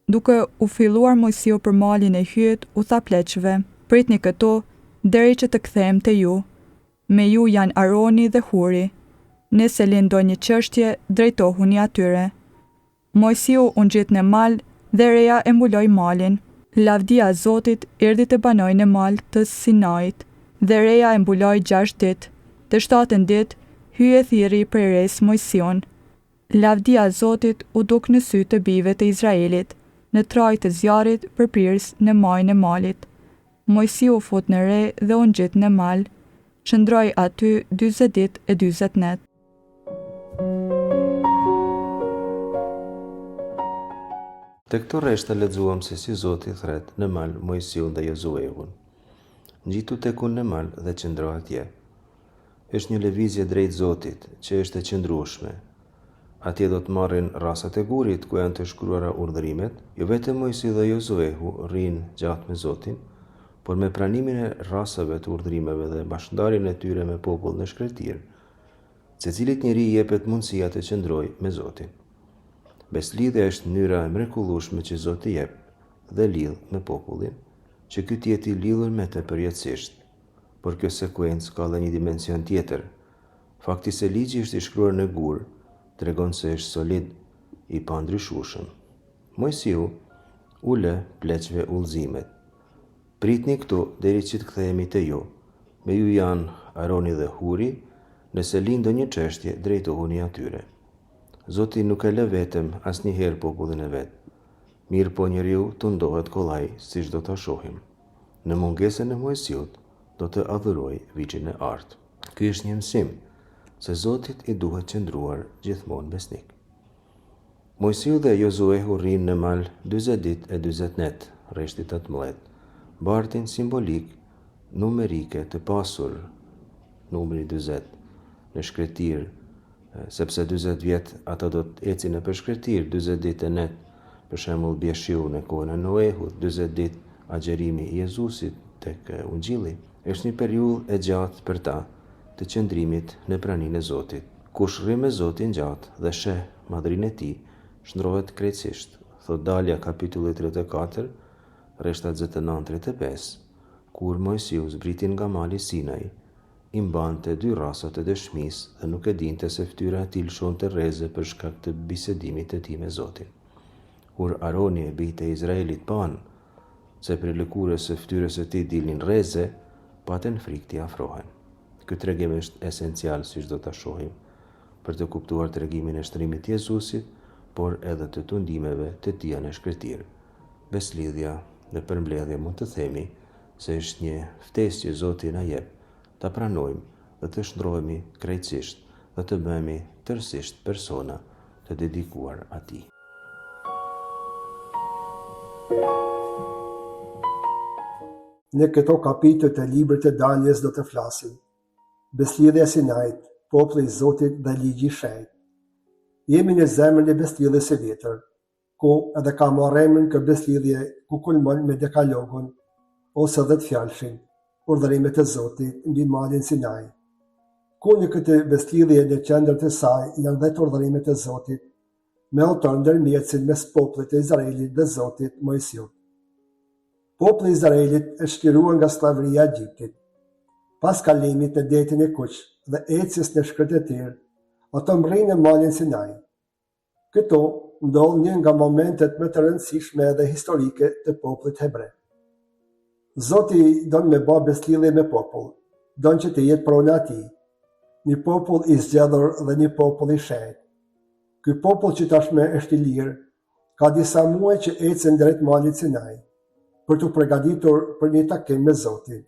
Duke u filluar Mojsiu për malin e hyjet, u tha pleqve: "Pritni këtu deri që të kthehem te ju. Me ju janë Aroni dhe Huri. Nëse lindon një çështje, drejtohuni atyre." Mojsiu u ngjit në mal dhe reja e mbuloi malin. Lavdia e Zotit erdhi të banojë në mal të Sinait, dhe reja e mbuloi 6 ditë. Të 7-ën ditë hye thirrri prej res Mojsiun. Lavdia e Zotit u duk në sy të bijve të Izraelit, në trajt të zjarrit përpirës në majën e malit. Mojsiu u fut në re dhe u ngjit në mal, qëndroi aty 40 ditë e 40 net. Te këto rreshta lexuam se si Zoti thret në mal Mojsiun dhe Jozuehun. Ngjitu tek unë në mal dhe qëndro atje. Është një lëvizje drejt Zotit që është e qëndrueshme. Atje do të marrin rasat e gurit ku janë të shkruara urdhërimet. Jo vetëm Mojsiu dhe Jozuehu rrinë gjatë me Zotin, por me pranimin e rasave të urdhërimeve dhe bashkëndarjen e tyre me popull në shkretir, secilit njeri i jepet mundësia të qëndrojë me Zotin. Beslidhja është mënyra e mrekullueshme që Zoti jep dhe lidh me popullin, që ky të jetë i lidhur me të përjetësisht. Por kjo sekuencë ka edhe një dimension tjetër. Fakti se ligji është i shkruar në gur tregon se është solid, i pandryshueshëm. Mojsiu ule pleqve udhëzimet. Pritni këtu deri që të kthehemi te ju. Me ju janë Aroni dhe Huri. Nëse lindo një çështje, drejtohuni atyre. Zoti nuk e lë vetëm asnjëherë popullin e vet. Mirë po njeriu të ndohet kollaj, siç do ta shohim. Në mungesën e Mojsiut do të adhuroj vigjin e artë. Ky është një mësim se Zotit i duhet qëndruar gjithmonë besnik. Mojsiu dhe Jozuehu rrinë në mal 40 ditë e 40 net, rreshti 18. Bartin simbolik numerike të pasur, numri 40, në shkretir, sepse 40 vjet ata do të ecin në përshkretir, 40 ditë e net, për shembull bjeshiu në kohën e Noehut, 40 ditë agjerimi i Jezusit tek Ungjilli, është një periudhë e gjatë për ta të qëndrimit në praninë e Zotit. Kush rri me Zotin gjatë dhe sheh madhrinë e tij, shndrohet krejtësisht. Thot Dalja kapitulli 34, rreshtat 29-35, kur Mojsiu zbriti nga mali Sinai, i mbante 2 rasat e dëshmisë dhe nuk e dinte se fytyra e tij lëshonte rreze për shkak të bisedimit të tij me Zotin. Kur Aroni e bijtë e Izraelit panë se për lëkurës së fytyrës së tij dilnin rreze, patën frikë t'i afrohen. Ky tregim është esencial, siç do ta shohim, për të kuptuar tregimin e shtrimit të Jezusit, por edhe të tundimeve të tija në shkretir. Beslidhja në përmbledhje mund të themi se është një ftesë që Zoti na jep ta pranojmë dhe të shndrohemi krejtësisht dhe të bëhemi tërësisht persona të dedikuar atij. Në këto kapitujt të librit të Daljes do të flasim. Beslidhja e Sinait, populli i Zotit dhe ligji i shenjtë. Jemi në zemrën e beslidhjes së vjetër, ku edhe ka marrë emrin kë beslidhje ku kulmon me dekalogun ose 10 fjalshin, urdhërimet e Zotit mbi malin Sinai. Ku në këtë beslidhje në qendër të saj janë 10 urdhërimet e Zotit, me autor ndërmjetësin mes popullit të Izraelit dhe Zotit Mojsiut. Populli i Izraelit është shliruar nga slllavëria e Egjiptit. Pas kalimit në detin e Kuq dhe ecjes në shkretëtir, ato mrrinë në malin Sinai. Këto ndodh një nga momentet më të rëndësishme dhe historike të popullit hebre. Zoti don me bë beslidhje me popull, don që të jetë prona ati, një popull i zgjedhur dhe një popull i shenjtë. Ky popull që tashmë është i lirë, ka disa muaj që ecën drejt malit Sinai, për të përgatitur për një takim me Zotin.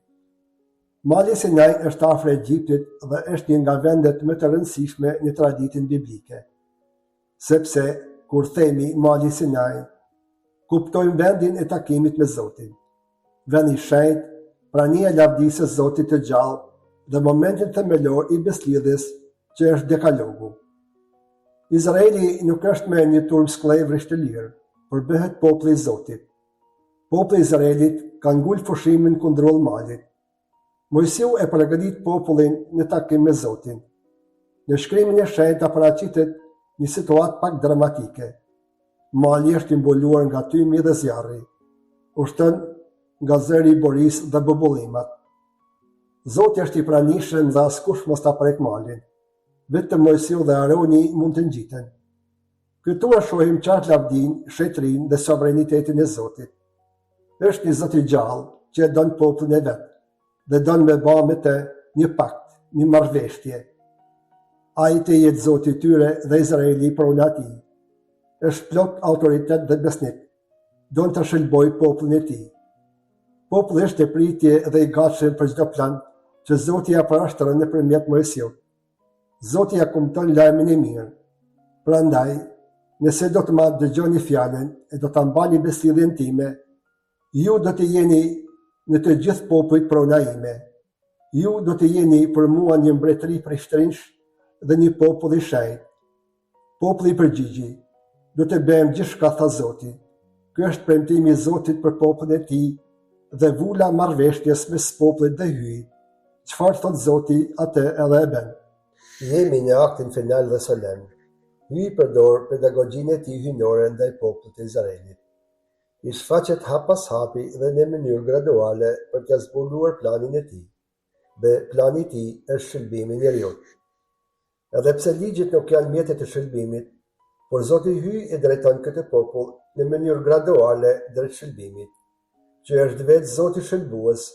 Mali Sinai është afër Egjiptit dhe është një nga vendet më të rëndësishme në traditën biblike. Sepse kur themi mali Sinai, kuptojmë vendin e takimit me Zotin. Vend i shenjtë, prania e lavdisë së Zotit të gjallë dhe momentin themelor i beslidhjes që është dekalogu. Izraeli nuk është me një turm skllëvrish të lirë, por bëhet populli i Zotit. Populli i Izraelit ka ngul fushimin kundër malit. Mojsiu e përgatit popullin në takim me Zotin. Në shkrimin e shenjtë paraqitet një situatë pak dramatike. Mali është i mbuluar nga tymi dhe zjarri, ushtën nga zëri i boris dhe bubullimat. Zoti është i pranishëm dhe askush mos ta prek malin. Vetëm Mojsiu dhe Aroni mund të ngjiten. Këtu e shohim qartë lavdinë, shetërinë dhe sovranitetin e Zotit. Është një Zot i gjallë që e don popullin e vet dhe don me bë me të një pakt, një marrëveshje. Ai të jetë Zoti i tyre dhe Izraeli prona e tij. Është plot autoritet dhe besnik. Don të shëlbojë popullin e tij. Populli është e pritje dhe i gatshëm për çdo plan që Zoti ja parashtron nëpërmjet Mojsiut. Zoti ja kumton lajmin e mirë. Prandaj, nëse do të ma dëgjoni fjalën e do ta mbani beslidhjen time, ju do të jeni në të gjithë popujt prona ime. Ju do të jeni për mua një mbretëri prej shtrinsh dhe një popull i shenjtë. Populli përgjigji, do të bëjmë gjithçka tha Zoti. Ky është premtimi i Zotit për popullin e tij dhe vula marrëveshjes mes popullit dhe hyi. Çfarë thot Zoti, atë edhe e bën. Jemi në aktin final dhe solemn. Hyi përdor pedagogjinë e tij hyjnore ndaj popullit të Izraelit. I shfaqet hap pas hapi dhe në mënyrë graduale për t'ia zbuluar planin e tij. Dhe plani i tij është shëlbimi i njerëzit. Edhe pse ligjet nuk janë mjete të shëlbimit, por Zoti hyj e drejton këtë popull në mënyrë graduale drejt shëlbimit, që është vetë Zoti shëlbues,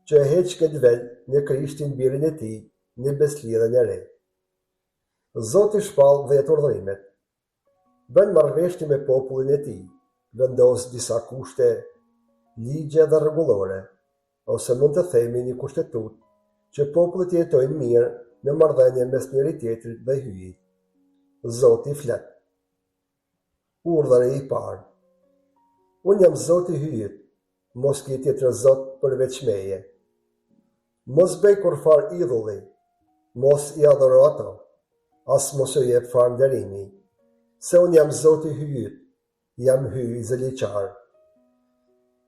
që e heq këtë vend në Krishtin birin e tij në beslidhjen e re. Zoti shpall 10 urdhërimet. Bën marrëveshje me popullin e tij, vendos disa kushte, ligje dhe rregullore, ose mund të themi një kushtetut, që populli të jetojnë mirë në marrëdhënie mes njëri tjetrit dhe hyjit. Zoti flet. Urdhëri i parë. Unë jam Zoti i hyjit, mos ke tjetër Zot përveç meje. Mos bëj kurfar idhulli, mos i adhuro ato, as mos u jep fare nderimi, se unë jam Zoti i hyjit, jam hyj i zeliqar.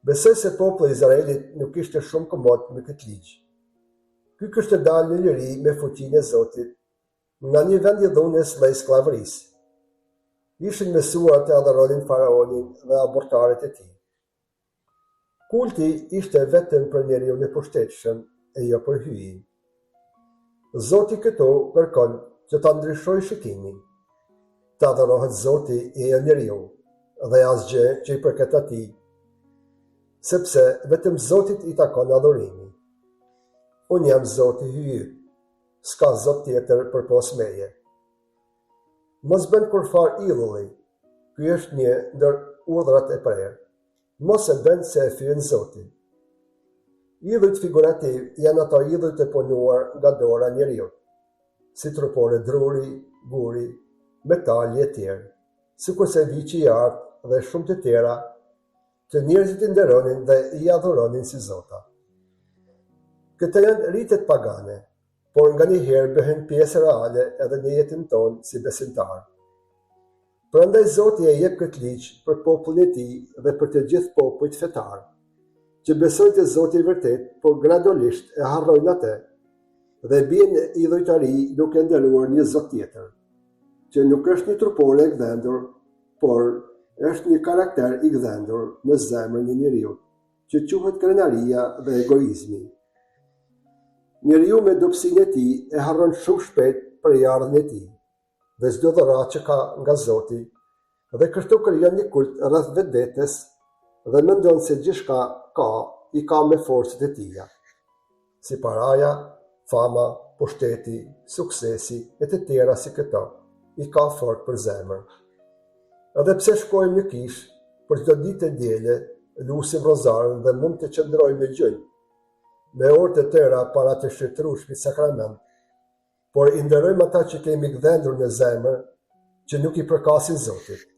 Besoj se populli i Izraelit nuk ishte shumë komod me këtë ligj. Ky kishte dalë në liri me fuqinë e Zotit, nga një vend i dhunës dhe i skllavërisë. Ishin mësuar të adhuronin faraonin dhe abortarët e tij. Kulti ishte vetëm për njeriu e pushtetshëm e jo për hyjin. Zoti këto kërkon që ta ndryshojë shikimin. Të adhurohet Zoti e jo njeriu, dhe asgjë që i përket atij, sepse vetëm Zotit i takon adhurimi. Unë jam Zoti i hyjit, s'ka Zot tjetër përpos meje. Mos bën kurfar idhulli, ky është një ndër urdhrat e prerë. Mos e bën se e fyen Zotin. Idhujt figurativ janë ato idhujt e punuar nga dora e njeriut, si trupore druri, guri, metali e tjerë, sikurse viçi i artë dhe shumë të tjera, të njerëzit i nderonin dhe i adhuronin si zota. Këto janë ritet pagane, por nga një herë bëhen pjesë reale edhe në jetën tonë si besimtar. Prandaj Zoti e jep këtë ligj për popullin e tij dhe për të gjithë popujt fetar, që besojnë te Zoti i vërtet, por gradualisht e harrojnë atë dhe bien në idhujtari duke nderuar një Zot tjetër, që nuk është një trupore e gdhendur, por është një karakter i gdhendur në zemrën e njeriut, që quhet krenaria dhe egoizmi. Njeriu me dobësinë e tij e harron shumë shpejt përjardhjen e tij dhe çdo dhuratë që ka nga Zoti, dhe kështu krijon një kult rreth vetvetes dhe mendon se gjithçka i ka me forcët e tija, si paraja, fama, pushteti, suksesi e të tjera si këto, i ka fort për zemër. Edhe pse shkojmë në kish, për çdo ditë të diele, lusim rozarën dhe mund të qëndrojmë në gjunjë, me orë të tëra para të shëtrueshmit sakrament, por i nderojmë ata që kemi gdhendur në zemër, që nuk i përkasin Zotit.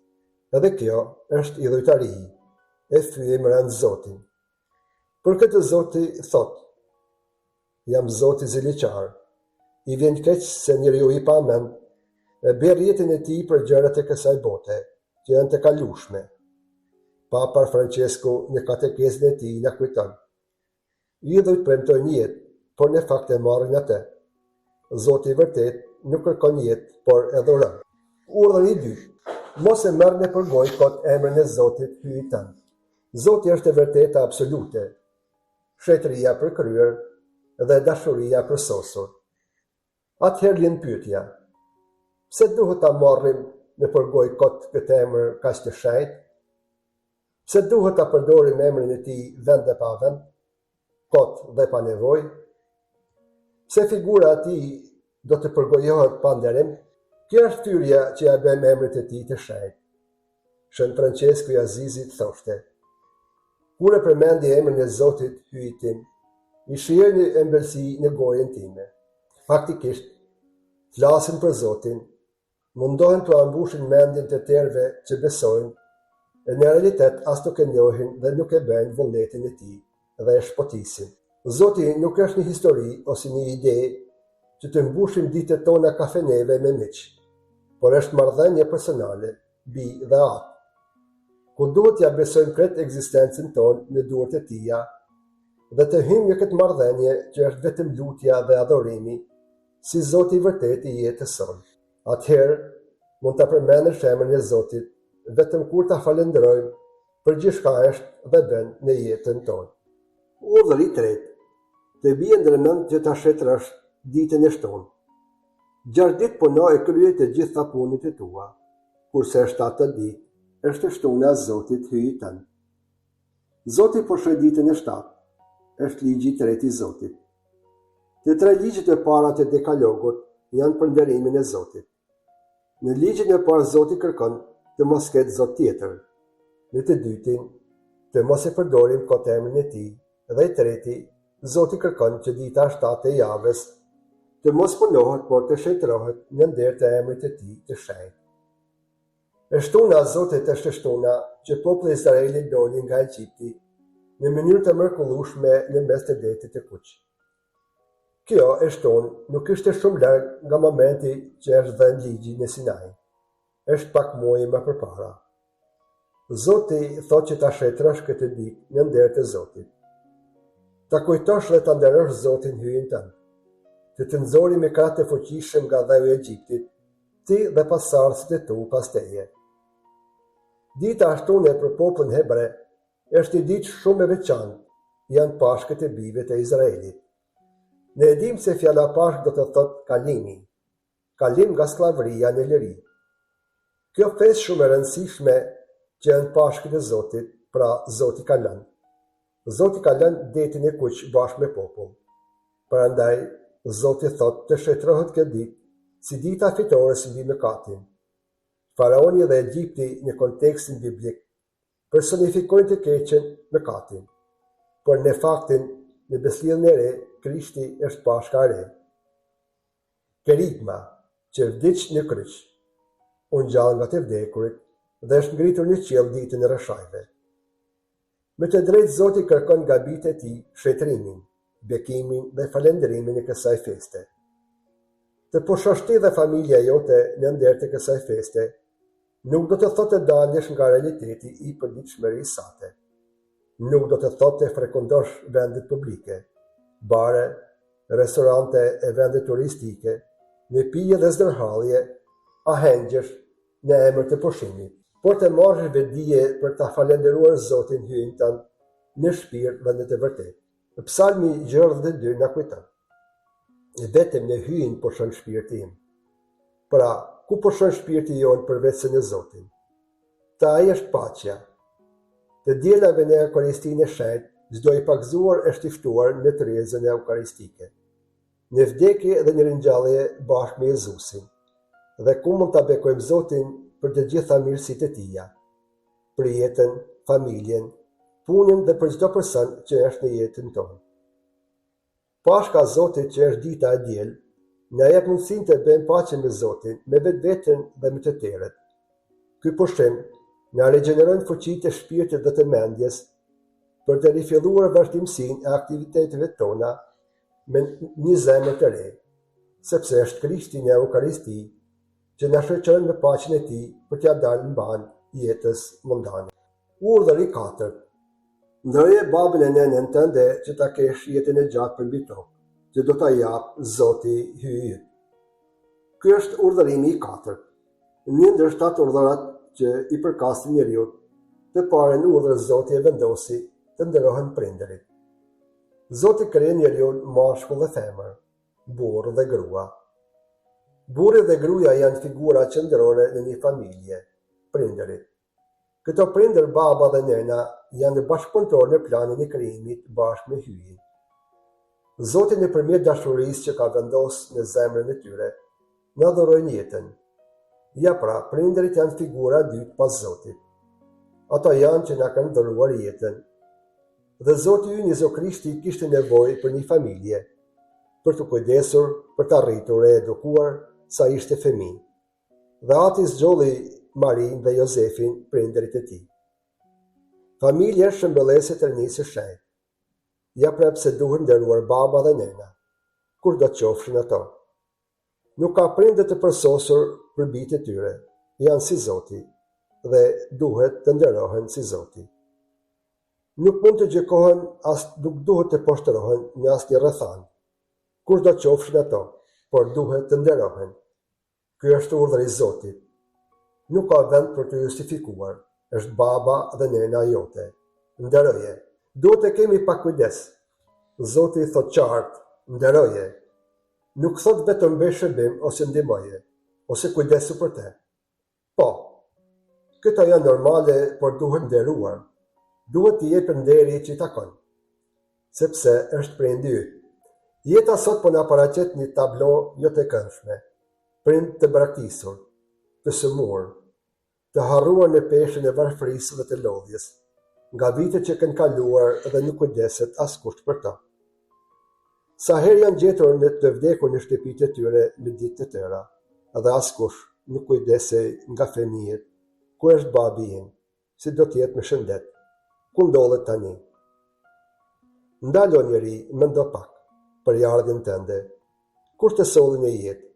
Edhe kjo është idhujtari, e thyejmë rënd Zotin. Për këtë Zoti thot: jam Zoti ziliqar, i vjen keq se njeriu i pa mend e bërë jetën e tij për gjërat e kësaj bote, që janë të kalueshme. Papa Francesku në katekesën e tij na kujton: idhujt premtojnë jetë, por në fakt e marrin atë. Zoti i vërtet nuk kërkon jetë, por e dhuron. Urdhri i dytë: mos e merr në përgojë kot emrin e Zotit hyjit tënd. Zoti është e vërteta absolute, shetëria përkryer dhe dashuria përsosur. Atëherë vjen pyetja: pse duhet ta marrim në përgojë kot këtë emër kaq të shenjtë? Pse duhet ta përdorim emrin e tij vend e pa vend, kot dhe pa nevojë? Pse figura e tij do të përgojohet pa nderim? Kjo është thyrja që ja bën emrit e tij të shenjtë. Shën Francesku i Azizit thoshte: kur e përmendi emrin e Zotit hyjit tim, i shihej një ëmbëlsi në gojën time. Faktikisht, flasin për Zotin, mundohen të ambushin mendjen të tjerëve që besojnë, e në realitet as nuk e njohin dhe nuk e bëjnë vullnetin e tij dhe e shpotisin. Zoti nuk është një histori ose një ide që të mbushim ditët tona kafeneve me miq, por është marrëdhënie personale, bi dhe atë, ku duhet ja besojmë krejt ekzistencën tonë në duart e tija dhe të hyjmë në këtë marrëdhënie që është vetëm lutja dhe adhurimi, si Zoti i vërtet i jetës sonë. Atëherë mund ta përmendësh emrin e Zotit vetëm kur ta falenderojmë për gjithçka është dhe bën në jetën tonë. Urdhri i tretë: të bie ndërmend që ta shetrosh ditën e shtunë. 6 ditë puno e krye të gjitha punët e tua, kurse 7 ditë është shtuna e Zotit hyjit tënd. Zoti po shoj ditën e 7, është ligji i tretë i Zotit. Të 3 ligjet e para të dekalogut janë për nderimin e Zotit. Në ligjin e parë Zoti kërkon të mos ketë Zot tjetër. Në të dytin, të mos e përdorim kot emrin e tij, dhe i treti, Zoti kërkon që dita 7 e javës të mos punohet, por të shëtrohet në nder të emrit të tij të shenjtë. E shtuna e Zotit është shtuna që populli i Izraelit doli nga Egjipti në mënyrë të mrekullueshme në mes të detit të Kuq. Kjo e shtunë nuk ishte shumë larg nga momenti që është dhënë ligji në Sinai. Është pak muaj më përpara. Zoti thotë që ta shetrosh këtë ditë në nder të Zotit. Ta kujtosh dhe ta nderosh Zotin hyjin tënd. Të nxori me krah të fuqishëm nga dheu i Egjiptit, ti dhe pasardhësit e tu pas teje. Dita ashtune për popullin hebre është një ditë shumë e veçantë, janë pashkët e bijve të Izraelit. Ne e dim se fjala pashk do të thotë kalimi, kalim nga skllavëria në liri. Kjo festë shumë e rëndësishme që janë pashkët e Zotit, pra Zoti ka lënë. Zoti ka lënë detin e Kuq bashkë me popull. Prandaj Zoti thotë të shetrohet kjo ditë si dita fitores mbi mëkatin. Faraoni dhe Egjipti në kontekstin biblik personifikojnë të keqen mëkatin, por në faktin në besledhjen e re Krishti është pashka e re. Kerigma, që vdiq në kryq, u ngjall nga të vdekurit dhe është ngritur në qiell ditën e rreshajve. Me të drejtë Zoti kërkon nga bijtë e tij shetrimin, bekimin dhe falenderimin e kësaj feste. Të pushosh ti dhe familja jote në nder të kësaj feste, nuk do të thotë të dalësh nga realiteti i përditshmërisë sate. Nuk do të thotë të frekontosh vendet publike, bare, restorante e vende turistike, me pije dhe zdërhallje, ahengjësh në emër të pushimit, por të marrësh vetdije për ta falendëruar Zotin hyn tënd në shpirt dhe në të vërtetë. Psalmi 62 na kujton: vetëm në hyn pushon shpirti im. Pra, ku pushon shpirti jon përveç se në Zotin? Te ai është paqja. Të diellave në Eukaristinë e Shenjtë, çdo i pagzuar është i ftuar në tryezën e eukaristike, në vdekje dhe në ringjallje bashkë me Jezusin. Dhe ku mund ta bekojmë Zotin për të gjitha mirësitë e tija, për jetën, familjen, punën dhe për çdo person që është në jetën tonë. Pashka Zotit që është dita e diel, na jep mundësinë të bëjmë paqe me Zotin, me vetveten dhe me të tjerët. Ky pushim na regjeneron fuqitë e shpirtit dhe të mendjes për të rifilluar vazhdimsinë e aktiviteteve tona me një zemër të re, sepse është Krishti në Eukaristi që na shoqëron me paqen e tij për t'ia dalë mban jetës mundane. Urdhëri 4. Ndërroje babën e nenën tënde që ta kesh jetën e gjatë për mbi tokë, që do ta jap Zoti hyj. Ky është urdhërimi i 4. Një ndër 7 urdhërat që i përkasin njeriu. Të parën urdhër Zoti e vendosi të nderohen prindërit. Zoti krijoi njeriu mashkull dhe femër, burr dhe grua. Burri dhe gruaja janë figura qendrore në një familje, prindërit. Këto prindër, baba dhe nëna, janë bashkëpunëtorë në planin e krijimit bashkë me hyjin. Zoti nëpërmjet dashurisë që ka vendosur në zemrën e tyre, na dhurojnë jetën. Ja pra, prindërit janë figura dytë pas Zotit. Ata janë që na kanë dhuruar jetën. Dhe Zoti ynë Jezu Krishti kishte nevojë për një familje, për të kujdesur, për të arritur e edukuar sa ishte fëmijë. Dhe ati zgjolli Marin dhe Jozefin, prindërit e tij. Familja është shëmbëllese e rinisë së shenjtë. Ja pra pse duhet nderuar baba dhe nëna, kur do të qofshin ato. Nuk ka prindër të përsosur për bijtë e tyre, janë si Zoti dhe duhet të nderohen si Zoti. Nuk mund të gjykohen, as nuk duhet të poshtërohen në asnjë rrethan, kur do të qofshin ato, por duhet të nderohen. Ky është urdhri i Zotit. Nuk ka vend për të justifikuar, është baba dhe nëna jote. Nderoje. Duhet të kemi pak kujdes. Zoti thot qartë, nderoje. Nuk thot vetëm bëj shërbim ose ndihmoje, ose kujdesu për te. Po, këta janë normale, por duhet nderuar. Duhet t'i jepë nderi që i takon, sepse është prindi yt. Jeta sot po na paraqet një tablo jo të këndshme, prind të braktisur, të sëmur, të harruar në peshën e varfërisë dhe të lodhjes, nga vitet që kanë kaluar dhe nuk kujdeset askush për ta. Sa herë janë gjetur në të vdekur në shtëpitë e tyre me ditë të tëra, dhe askush nuk kujdesej nga fëmijët, ku është babi im, si do t'jetë me shëndet, ku ndodhet tani. Ndalo njeri, mendo pak për ardhmën tënde. Kush të solli në jetë?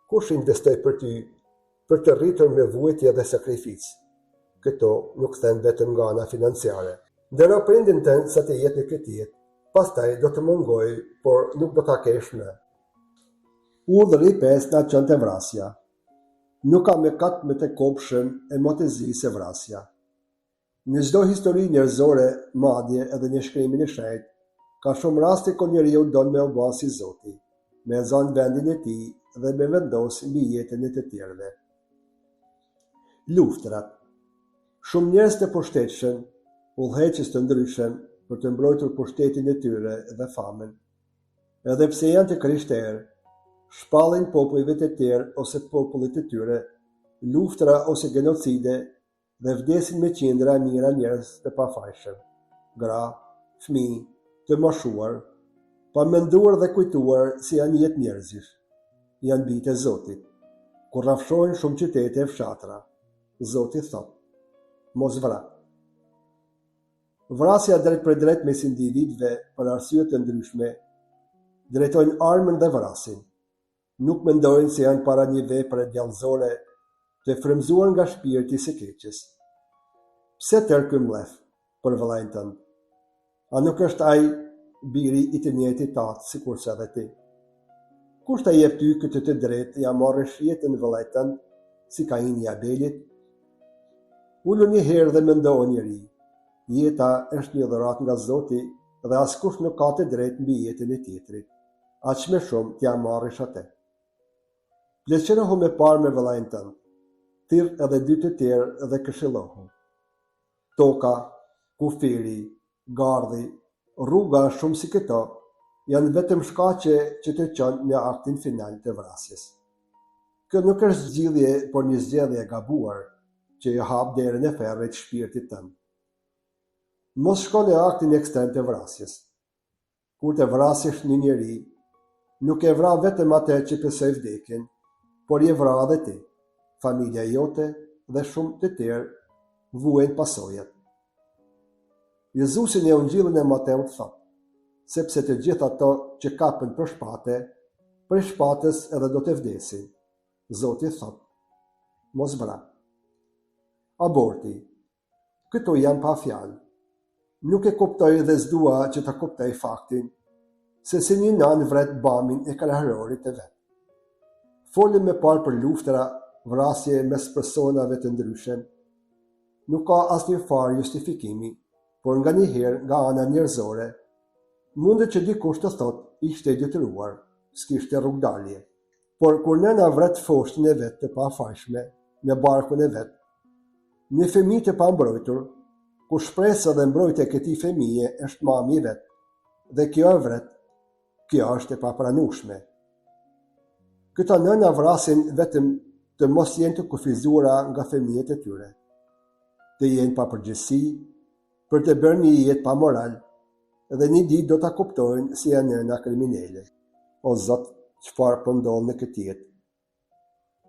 Kush investoi për ty, për të rritur me vuajtje dhe sakrificë? Këto nuk them vetëm nga ana financiare. Ndero prindin tënd sa të jetë në këtë jetë, pastaj do të mungoj, por nuk do ta kesh më. Urdhri 5 na çon te vrasja. Nuk ka mëkat me të kopshën e motezisë e vrasja. Në çdo histori njerëzore, madje edhe në shkrimin e shenjtë, ka shumë raste ku njeriu don me u bë si Zoti, me zon vendin e tij dhe me vendos mbi jetën e të tjerëve. Luftrat. Shumë njerëz të pushtetshëm, udhëheqës të ndryshëm për të mbrojtur pushtetin e tyre dhe famën, edhe pse janë të krishterë, shpallin popujve të tjerë ose popullit të tyre, luftra ose genocide dhe vdesin me qindra mira njerëz të pafajshëm, gra, fëmijë, të moshuar, pa menduar dhe kujtuar se janë jetë njerëzish, janë bijtë e Zotit. Kur rrafshohen shumë qytete e fshatra, Zoti thot, mos vra. Vrasja drejt për drejt mes individëve për arsye të ndryshme, drejtojnë armën dhe vrasin. Nuk mendojnë se janë para një vepre djallëzore të frymzuar nga shpirti së keqes. Pse tërë ky mlef për vëllain tënd? A nuk është ai biri i të njëjtit tatë sikurse edhe ti? Kush ta jep ty këtë të drejtë ja marrësh jetën vëllait tënd si Kaini i Abelit. Ullu një herë dhe mendoj njëri, jeta është një dhuratë nga Zoti dhe askush nuk ka të drejtë mbi jetën e tjetrit, aq më shumë t'ja marrësh atë. Pleqërohu me parë me vëllain tënd, thirr edhe dy të tjerë dhe këshillohu. Toka, kufiri, gardhi, rruga shumë si këto janë vetëm shkaqe që të çojnë në aktin final të vrasjes. Kjo nuk është zgjidhje, por një zgjedhje e gabuar që i hap derën e ferrit shpirtit tënd. Mos shko në aktin ekstrem të vrasjes. Kur të vrasësh një njeri, nuk e vra vetëm atë që pësoj vdekjen, por je vra edhe ti, familja jote dhe shumë të tjerë vuajnë pasojat. Jezusi në Ungjillin e Mateut thotë, sepse të gjithë ato që kapën për shpate, për shpatës edhe do të vdesin. Zoti thotë, mos vra. Aborti, këto janë pa fjalë. Nuk e kuptoj dhe s'dua që ta kuptoj faktin se si një nan vret bamin e krahërorit të vet. Folëm me parë për luftra, vrasje mes personave të ndryshëm. Nuk ka asnjë farë justifikimi, por nga një herë nga ana njerëzore, mundet që dikush të thotë ishte i detyruar, s'kishte rrugdalje. Por kur nëna vret foshtin e vet të pafajshme në barkun e vet, një fëmijë të pambrojtur, ku shpresa dhe mbrojtja e këtij fëmije është mami i vet, dhe kjo e vret, kjo është e papranueshme. Këta nëna vrasin vetëm të mos jenë të kufizuara nga fëmijët e tyre, të jenë pa përgjegjësi, për të bërë një jetë pa moral, dhe një ditë do ta kuptojnë si janë nëna kriminale. O Zot, çfarë po ndodh në këtë jetë?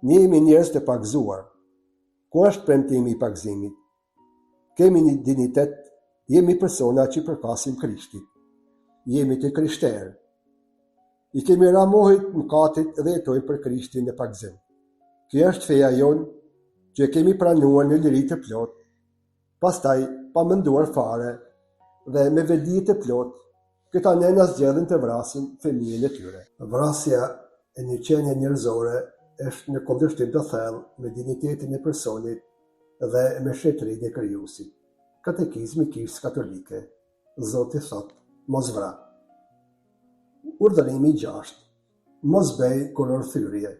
Ne jemi njerëz të pagzuar. Ku është premtimi i pagzimit? Kemi një dignitet, jemi persona që përkasim Krishtit. Jemi të krishterë. I kemi ramohit mëkatit dhe jetojmë për Krishtin në pagzim. Kjo është feja jonë që kemi pranuar në liri të plot, pastaj pa menduar fare dhe me vedi të plot, këta nëna zgjedhin të vrasin fëmijën e tyre. Vrasja e një qenie njerëzore është në kundërshtim të thellë me dignitetin e personit dhe me shetërinë e Krijuesit. Katekizmi i Kishës Katolike. Zoti thotë, mos vra. Urdhërimi i 6. Mos bëj kurorthyrje.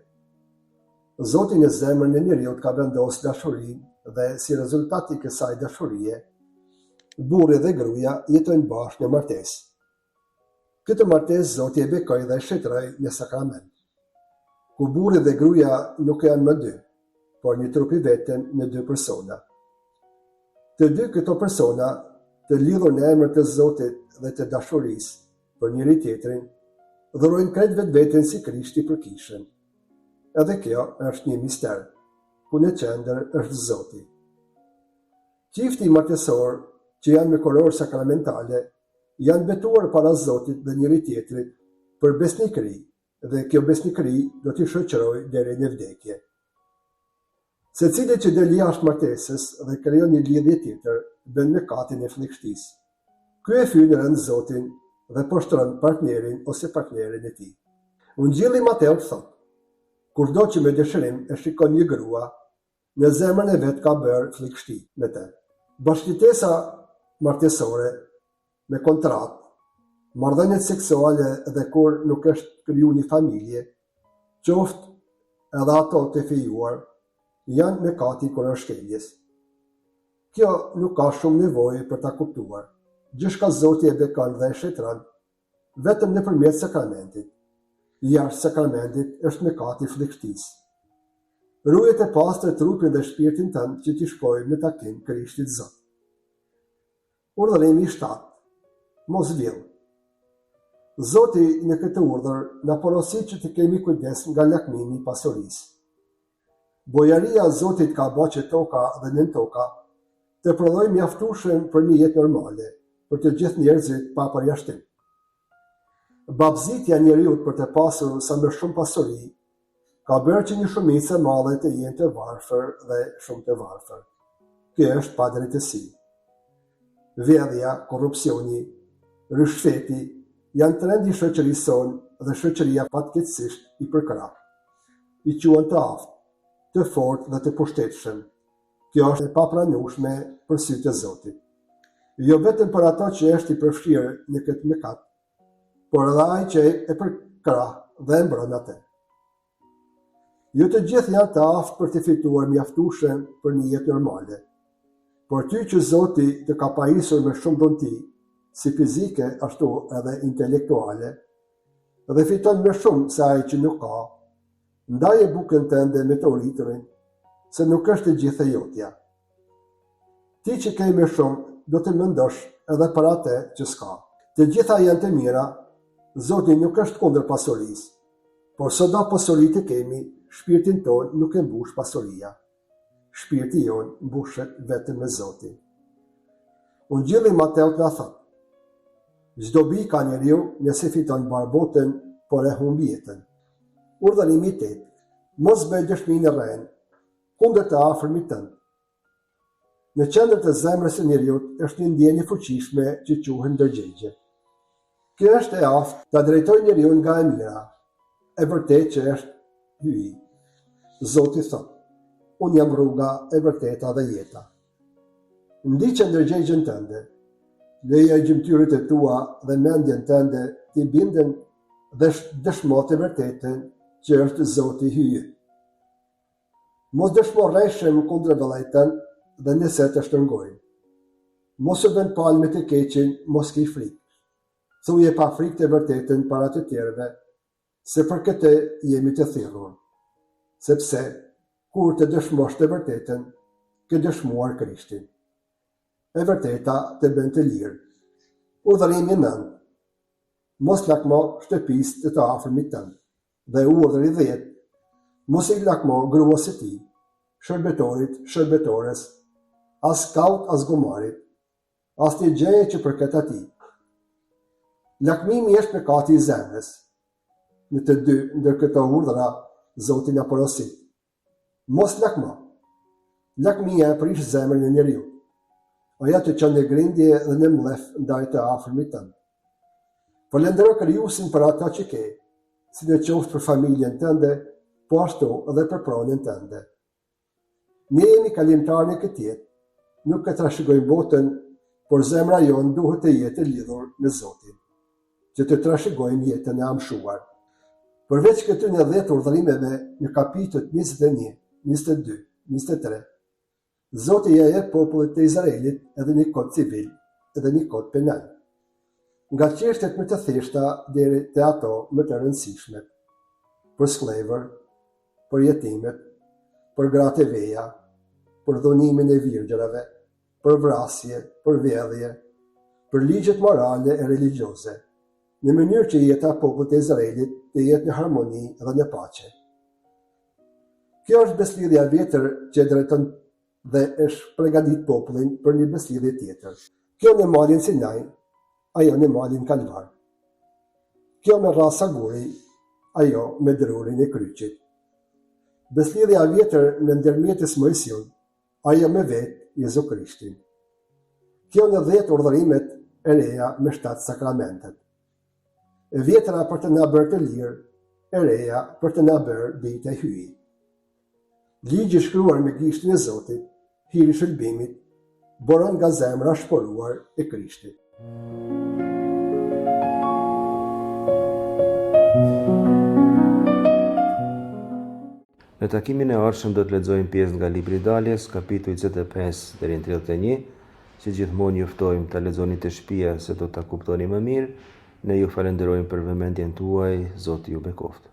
Zoti në zemrën e njeriut ka vendosur dashurinë dhe si rezultat i kësaj dashurie, burri dhe gruaja jetojnë bashkë në martesë. Këtë martesë Zoti e bekoi dhe e shëtroi në sakrament, ku burri dhe gruaja nuk janë më dy, por një trup i vetëm në dy persona. Të dy këto persona, të lidhur në emër të Zotit dhe të dashurisë për njëri tjetrin, dhurojnë krejt vetveten si Krishti për Kishën. Edhe kjo është një mister, ku në qendër është Zoti. Qifti martesor që janë me kuror sakramentale janë betuar para Zotit dhe njëri tjetrit për besnikëri, dhe kjo besnikëri do t'i shoqërojë deri në vdekje. Secili që del jashtë martesës dhe krijon një lidhje tjetër, bën mëkatin e fllihshtisë. Ky e fyn rënd Zotin dhe poshtron partnerin ose partneren e tij. Ungjilli i Mateut thotë: kurdo që me dëshirim e shikon një grua, në zemrën e vet ka bërë fllihshti me të. Bashkëtesa martesore me kontratë, marrëdhëniet seksuale dhe kur nuk është kriju një familje, qoftë edhe ato të fejuar, janë mëkati kurorshkeljes. Kjo nuk ka shumë nevojë për ta kuptuar. Gjithçka Zoti e bekon dhe e shëtron vetëm nëpërmjet sakramentit. Jashtë sakramentit është mëkati fllihshtisë. Ruaj të pastër trupin dhe shpirtin tënd që t'i shkojë në takim Krishtit Zot. Urdhërimi i 7. Mos vill. Zoti në këtë urdhër na porosit që të kemi kujdes nga lakmimi i pasurisë. Bojaria e Zotit ka bërë që toka dhe nën toka të prodhojë mjaftueshëm për një jetë normale për të gjithë njerëzit pa përjashtim. Babëzitja e njeriut për të pasur sa më shumë pasuri ka bërë që një shumicë e madhe të jenë të varfër dhe shumë të varfër. Kjo është padrejtësi. Vjedhja, korrupsioni, rishfeti janë trendi i shoqërisë sonë dhe shoqëria fatkeqësisht i përkrah. I quhen të aftë, të fortë dhe të pushtetshëm. Kjo është e papranueshme për sytë e Zotit. Jo vetëm për ato që është i përfshirë në këtë mëkat, por edhe ai që e përkrah dhe e mbron atë. Jo të gjithë janë të aftë për të fituar mjaftueshëm për një jetë normale, por ty që Zoti të ka pajisur me shumë donti, si fizike ashtu edhe intelektuale, dhe fiton me shumë se ai që nuk ka, ndaje bukën tënde me të uriturin, se nuk është e gjithë e jotja. Ti që ke me shumë, do të mendosh edhe për atë që s'ka. Të gjitha janë të mira, Zoti nuk është kundër pasurisë, por sado pasuritë kemi, shpirtin ton nuk e mbush pasuria. Shpirti jon mbushet vetëm me Zotin. Ungjilli Mateut na thotë: çdo bi ka njeriu nëse fiton barbotën, por e humb jetën. Urdhërimi 8. Mos bëj dëshmi në rrenë kundër të afërmit tënd. Në qendër të zemrës së njeriu është një ndjenjë fuqishme që quhet ndërgjegje. Kjo është e aftë ta drejtojë njeriu nga e mira, e vërtet që është hyj. Zoti thotë: unë jam rruga, e vërteta dhe jeta. Ndiqe ndërgjegjen tënde, leja gjymtyrët e tua dhe mendjen tënde t'i binden dhe dëshmo të vërtetën që është Zoti hyj. Mos dëshmo rreshëm kundër vëllait tënd dhe nëse të shtrëngojnë. Mos u bën palme të keqin, mos ke frikë. Thuje pa frikë të vërtetën para të tjerëve, se për këtë jemi të thirrur. Sepse kur të dëshmosh të vërtetën, ke dëshmuar Krishtin. E vërteta të bën të lirë. Urdhërimi 9. Mos lakmo shtëpisë të afërmit tënd. Dhe urdhëri 10. Mos i lakmo gruas së tij, shërbetorit, shërbetores, as kaut, as gomarit, as një gjëje që përket atij. Lakmimi është mëkati i zemrës. Në të dy ndër këto urdhra Zoti na porosit: mos lakmo. Lakmia e prish zemrën e njeriu. Ajo të çon në grindje dhe në mllef ndaj të afërmit tënd. Falëndero Krijuesin për ato që ke, si në qoftë për familjen tënde, po ashtu edhe për pronën tënde. Ne jemi kalimtarë në këtë jetë, nuk e trashëgojmë botën, por zemra jonë duhet të jetë lidhur në Zotin, që të trashëgojmë jetën e amshuar. Përveç këty në 10 urdhërimeve në kapitujt 21, 22, 23, Zoti ja jep popullit të Izraelit edhe një kod civil, edhe një kod penal. Nga çështjet më të thjeshta deri te ato më të rëndësishme. Për skllëvër, për jetimet, për gratë e veja, për dhunimin e virgjërave, për vrasje, për vjedhje, për ligjet morale e religjioze, në mënyrë që jeta e popullit të Izraelit të jetë në harmoni dhe në paqe. Kjo është beslidhja vjetër që drejton dhe është përgatit popullin për një beslidhje tjetër. Kjo në malin Sinai, ajo në malin Kalvar. Kjo me rasa guri, ajo me drurin e kryqit. Beslidhja vjetër në ndërmjetës Mojsiun, ajo me vetë Jezu Krishtin. Kjo në 10 urdhërimet e reja me 7 sakramentet. E vjetra për të na bërë të lirë, e reja për të na bërë ditë e hyj. Ligji shkruar me gishtin e Zotit, hiri i shëlbimit, boron nga zemra shporuar e Krishtit. Në takimin e ardhshëm do të lexojmë pjesë nga libri i Daljes, kapitulli 25 deri në 31, që gjithmonë ju ftojmë ta lexoni të shtëpia se do ta kuptoni më mirë. Ne ju falenderojmë për vëmendjen tuaj, Zoti ju bekoftë.